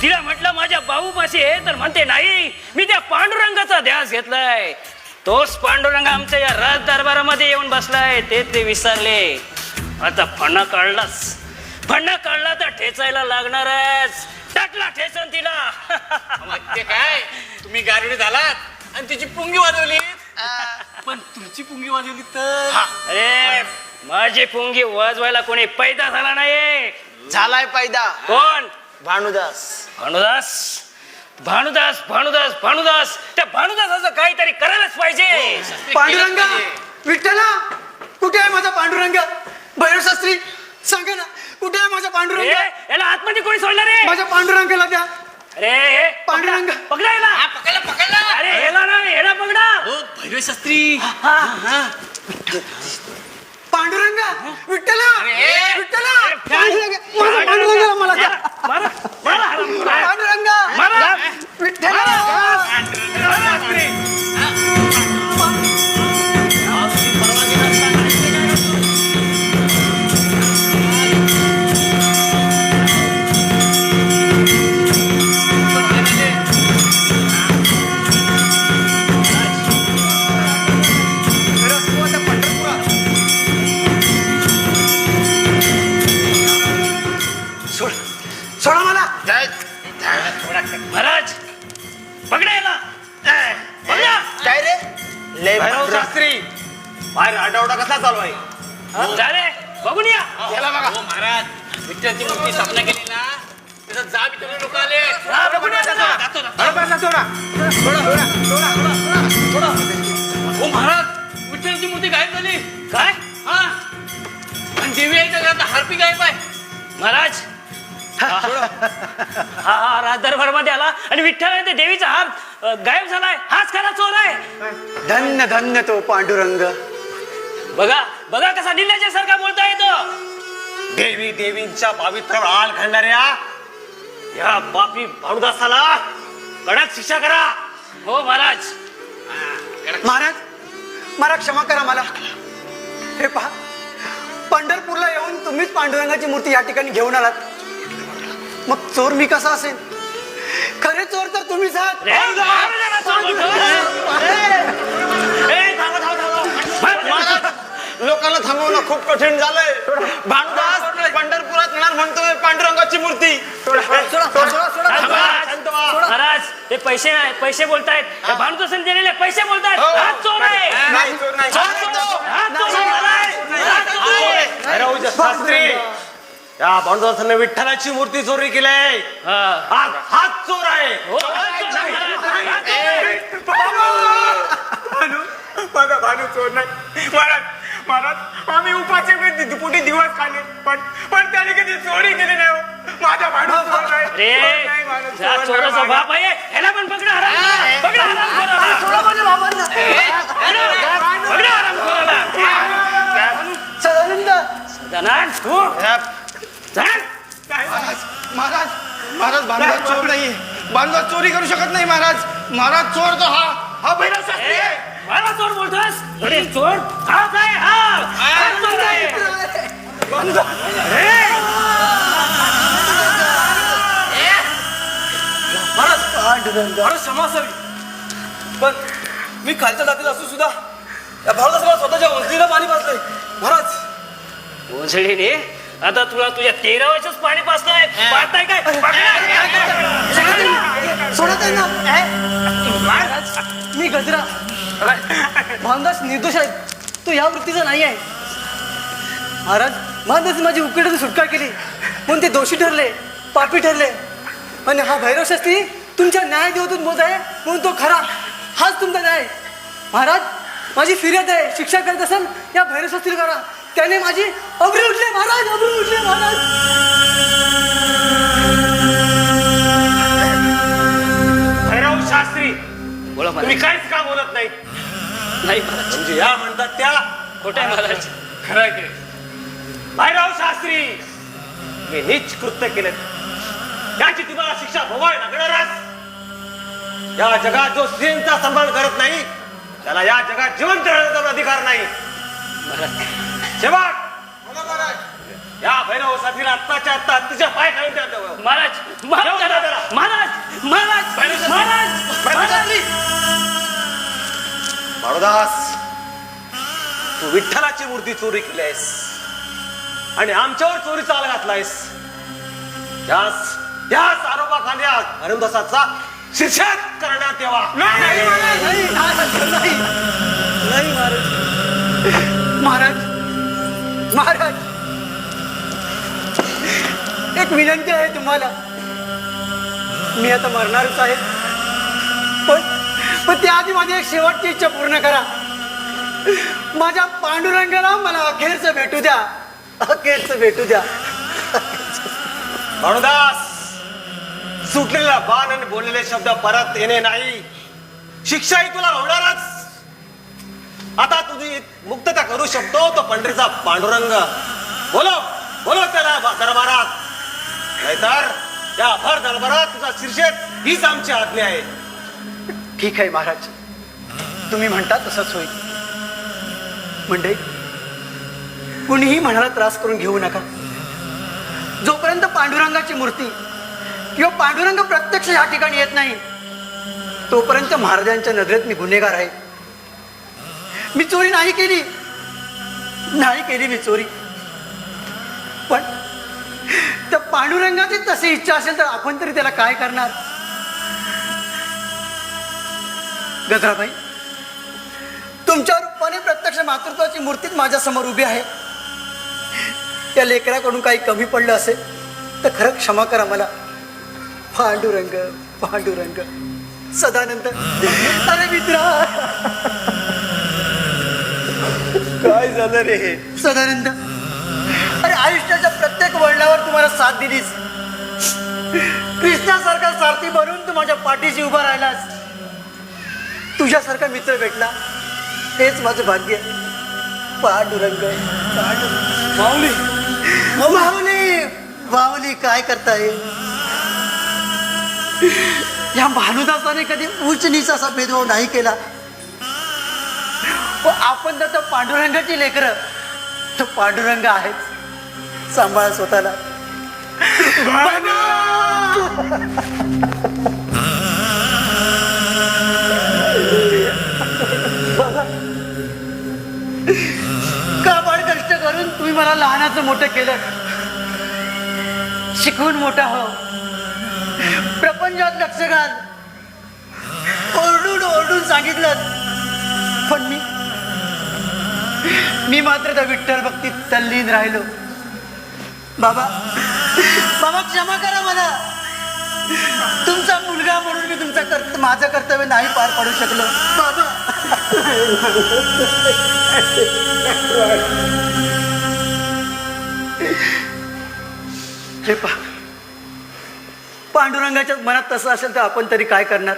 तिला म्हटलं माझ्या बाहूपाशी आहे तर म्हणते नाही, मी त्या पांडुरंगाचा ध्यास घेतलाय. तोच पांडुरंग आमच्या या राज दरबारामध्ये येऊन बसलाय, ते विसरले. आता फणा काढला तर ठेचायला लागणारच. टाकला ठेचन तिला. ते काय तुम्ही गारुडी झालात आणि तिची पुंगी वाजवली, पण तुमची पुंगी वाजवली तर अरे माझी पुंगी वाजवायला कोणी पैदा झाला नाही. झालाय पैदा. कोण? भानुदास. भानुदास त्या भानुदासाचं काहीतरी करायलाच पाहिजे. पांडुरंगा, विठ्ठला, कुठे आहे माझा पांडुरंग? भैरव शास्त्री सांगा ना, कुठे आहे माझा पांडुरंग? याला आतमध्ये कोणी सोडलं रे? माझ्या पांडुरंगाला द्या. अरे पांडुरंग, पकडा याला. पकडला. अरे याला ना, याला पकडा. हो भैरव शास्त्री. पांडुरंगा, विठ्ठला, विठ्ठला, माझा पांडुरंगाला मला द्या. पांडुरंगा, विठ्ठला. सोडा मला. महाराज पकडा याला. पकडा. काय रे लय भैरव शास्त्री बाहेर आरडाओरडा कसा चालू आहे? झाले बघून या. याला बघा. हो महाराज, विठ्ठलची मूर्ती स्थापना केली ना, त्याचा जाब इथे लोक आले. बघून या त्याचा. हो महाराज, विठ्ठलची मूर्ती गायब झाली. काय? हा, आणि देवी आईच्या घरात हारपी गायब आहे. महाराज हा राज दरबार मध्ये आला आणि विठ्ठल ते देवीचा हार गायब झालाय. हाच खरा चोर आहे. धन्य धन्य तो पांडुरंग. बघा कसा निल्याच्या सारखा बोलता येतो. देवींच्या पावित्र्यावर आळ घालणाऱ्या या पापी भानुदासाला कडक शिक्षा करा. हो महाराज. महाराज क्षमा करा मला. हे पहा, पंढरपूरला येऊन तुम्हीच पांडुरंगाची मूर्ती या ठिकाणी घेऊन आलात. मग चोर मी कसा असेल? खरे चोर तर तुम्हीच आहात. लोकांना थांबवणं खूप कठीण झालंय. भानुदास पंढरपुरात येणार म्हणतोय पांडुरंगाची मूर्ती. महाराज ते पैसे बोलतायत. भानुदासन दिलेले पैसे बोलतायत. हाच चोर आहे. भैरव शास्त्री या भानुदासाने विठ्ठलाची मूर्ती चोरी केली. हाच चोर आहे. माझा भानू चोर नाही. महाराज आम्ही उपाचे दुपुटी दिवस खाल्ले, पण त्याने कधी चोरी केली नाही. माझा भानू चोर नाही. चोराचा बाप आहे. ह्याला पण पकडा. पकडा महाराज भानुदास चोर नाही. भानुदास चोरी करू शकत नाही. महाराज चोर तो हा भैरव शास्त्री आहे. मला चोर बोलतोस? अरे चोर हाच आहे. हा चोर आहे. महाराज क्षमा असावी, पण मी खालच्या जातीला असून सुद्धा या भारताला स्वतःच्या वंशलीला पाणी पाजलंय. महाराज ओंजळीने आता तुला तुझ्या 13 पाणी पाजलंय. पाहताय काय? सोडा त्यांना. महाराज, मी गजरा. भानुदास निर्दोष आहे. तो या वृत्तीचा नाही आहे. महाराज, भानुदास माझी उकिडाची सुटका केली म्हणून ते दोषी ठरले, पापी ठरले. आणि हा भैरव शास्त्री तुमच्या न्यायदेवतून बोध आहे म्हणून तो खरा. हाच तुमचा न्याय. महाराज, माझी फिर्याद आहे. शिक्षा करत असाल या भैरव शास्त्रीला करा. त्याने माझी अब्रू उठले. महाराज, अब्रू उठले. महाराज, भैरव शास्त्री बोला तुम्ही काहीच का बोलत नाही? नाही महाराज, म्हणजे या म्हणतात त्या खोटे आहे महाराज. खरंय ते. भाईराव शास्त्री, हे नीच कृत्य केले, त्याची तुम्हाला शिक्षा भोगावी लागणारच. या जगात जो स्त्रियांचा सन्मान करत नाही त्याला या जगात जिवंत राहण्याचा अधिकार नाही. शेवट या भैरव साथीला आत्ताच्या आत्ता तुझ्या पाय खालून द्यावं. महाराज, माफ करा. महाराज, महाराज, महाराज, महाराज. बाळूदास, तू विठ्ठलाची मूर्ती चोरी केलीस आणि आमच्यावर चोरीचा आळ घातलायस. याच आरोपाखाली हरिमदासाचा शिक्षेत करण्यात यावा. नाही महाराज, महाराज, एक विनंती आहे तुम्हाला. मी आता मरणारच आहे, पण त्याआधी माझी एक शेवटची इच्छा पूर्ण करा. माझ्या पांडुरंगाला मला अखेरचं भेटू द्या, अखेरचं भेटू द्या. बाळूदास, सुटलेला बाण आणि बोललेले शब्द परत येणे नाही. शिक्षाही तुला होणारच. आता तुझी मुक्तता करू शकतो तो पंढरीचा पांडुरंग. बोलो बोलो त्याला दरबारात, नाहीतर या भर दरबारात तुझा शीर्षेत हीच आमची आज्ञा आहे. ठीक आहे महाराज, तुम्ही म्हणता तसंच होईल. म्हणजे कुणीही मनाला त्रास करून घेऊ नका. जोपर्यंत पांडुरंगाची मूर्ती किंवा पांडुरंग प्रत्यक्ष या ठिकाणी येत नाही तोपर्यंत महाराजांच्या नजरेत मी गुन्हेगार आहे. मी चोरी नाही केली मी चोरी. पण त्या पांडुरंगाची तशी इच्छा असेल तर आपण तरी त्याला काय करणार. गजराबाई, तुमच्या रूपाने प्रत्यक्ष मातृत्वाची मूर्तीच माझ्या समोर उभी आहे. त्या लेकराकडून काही कमी पडलं असेल तर खरं क्षमा करा मला. पांडुरंग, पांडुरंग, सदानंद, अरे मित्रा, काय झालं रे? सदानंद, अरे आयुष्याच्या प्रत्येक वळणावर तुम्हाला साथ दिलीस. कृष्णासारखा सारथी बनून तू माझ्या पाठीशी उभा राहिलास. तुझ्यासारखा मित्र भेटला हेच माझं भाग्य. पांडुरंग, पांडुरंग. माऊली, माऊली, माऊली, काय करताय? या भानुदासाने कधी उच्च नीच असा भेदभाव नाही केला. आपण तर पांडुरंगाची लेकरं, तो पांडुरंग आहेच. सांभाळा स्वतःला. काबाड कष्ट करून तुम्ही मला लहानाचं मोठं केलं, शिकवून मोठा हो, प्रपंचात लक्ष घाल, ओरडून ओरडून सांगितलं. पण मी मात्र त्या विठ्ठल भक्तीत तल्लीन राहिलो. बाबा, बाबा क्षमा करा मला. तुमचा मुलगा म्हणून मी माझं कर्तव्य नाही पार पाडू शकलो. बाबा, हे पहा, पांडुरंगाच्या मनात तसं असेल तर आपण तरी काय करणार.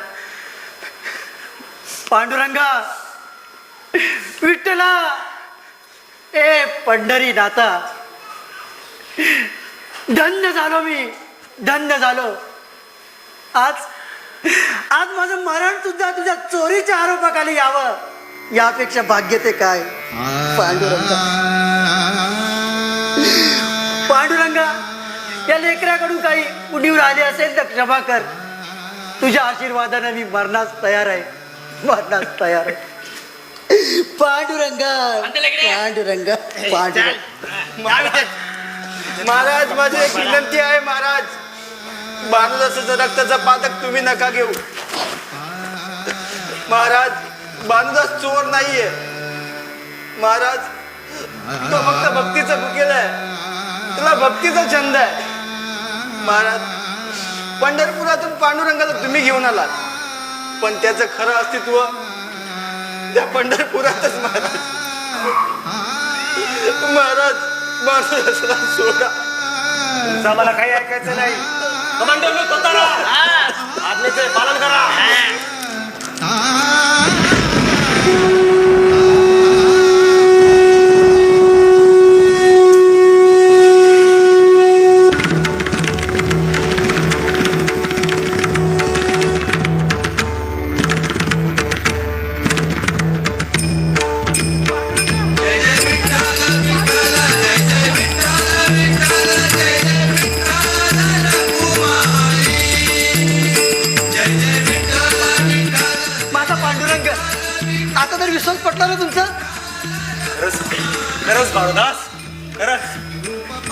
पांडुरंगा, विठ्ठला, ए पंढरी नाथा, धन्य झालो मी, धन्य झालो. आज माझं मरण सुद्धा तुझ्या चोरीच्या आरोपाखाली यावं यापेक्षा भाग्य ते काय. पांडुरंगा, पांडुरंगा, या लेकराकडून काही उणीव आली असेल तर क्षमा कर. तुझ्या आशीर्वादाने मी मरणास तयार आहे, मरणास तयार आहे. पांडुरंगा, पांडुरंगा, पांडुरंगा. महाराज, माझी एक विनंती आहे. महाराज, भानुदासाचं रक्ताचा पातक तुम्ही नका घेऊ. महाराज, भानुदास चोर नाहीये. महाराज, तो फक्त भक्तीचं भुकेल आहे, तुला भक्तीचा छंद आहे. महाराज, पंढरपुरातून पांडुरंगाला तुम्ही घेऊन आलात, पण त्याचं खरं अस्तित्व त्या पंढरपुरातच. महाराज, महाराज, भानुदासाला सोडा. तुमचं मला काही ऐकायचं नाही. कमांडर मी स्वतः आज्ञेचे पालन करा. तर विश्वास पटला ना तुमचा? खरंच खरंच बाळूदास, खरंच.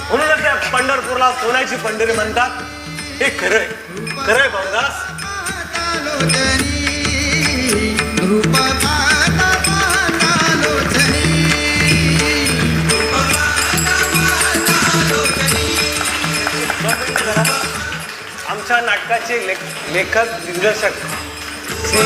म्हणूनच त्या पंढरपूरला सोन्याची पंढरी म्हणतात. हे खरंय, खरंय बाळूदास. आमच्या नाटकाचे लेखक दिग्दर्शक श्री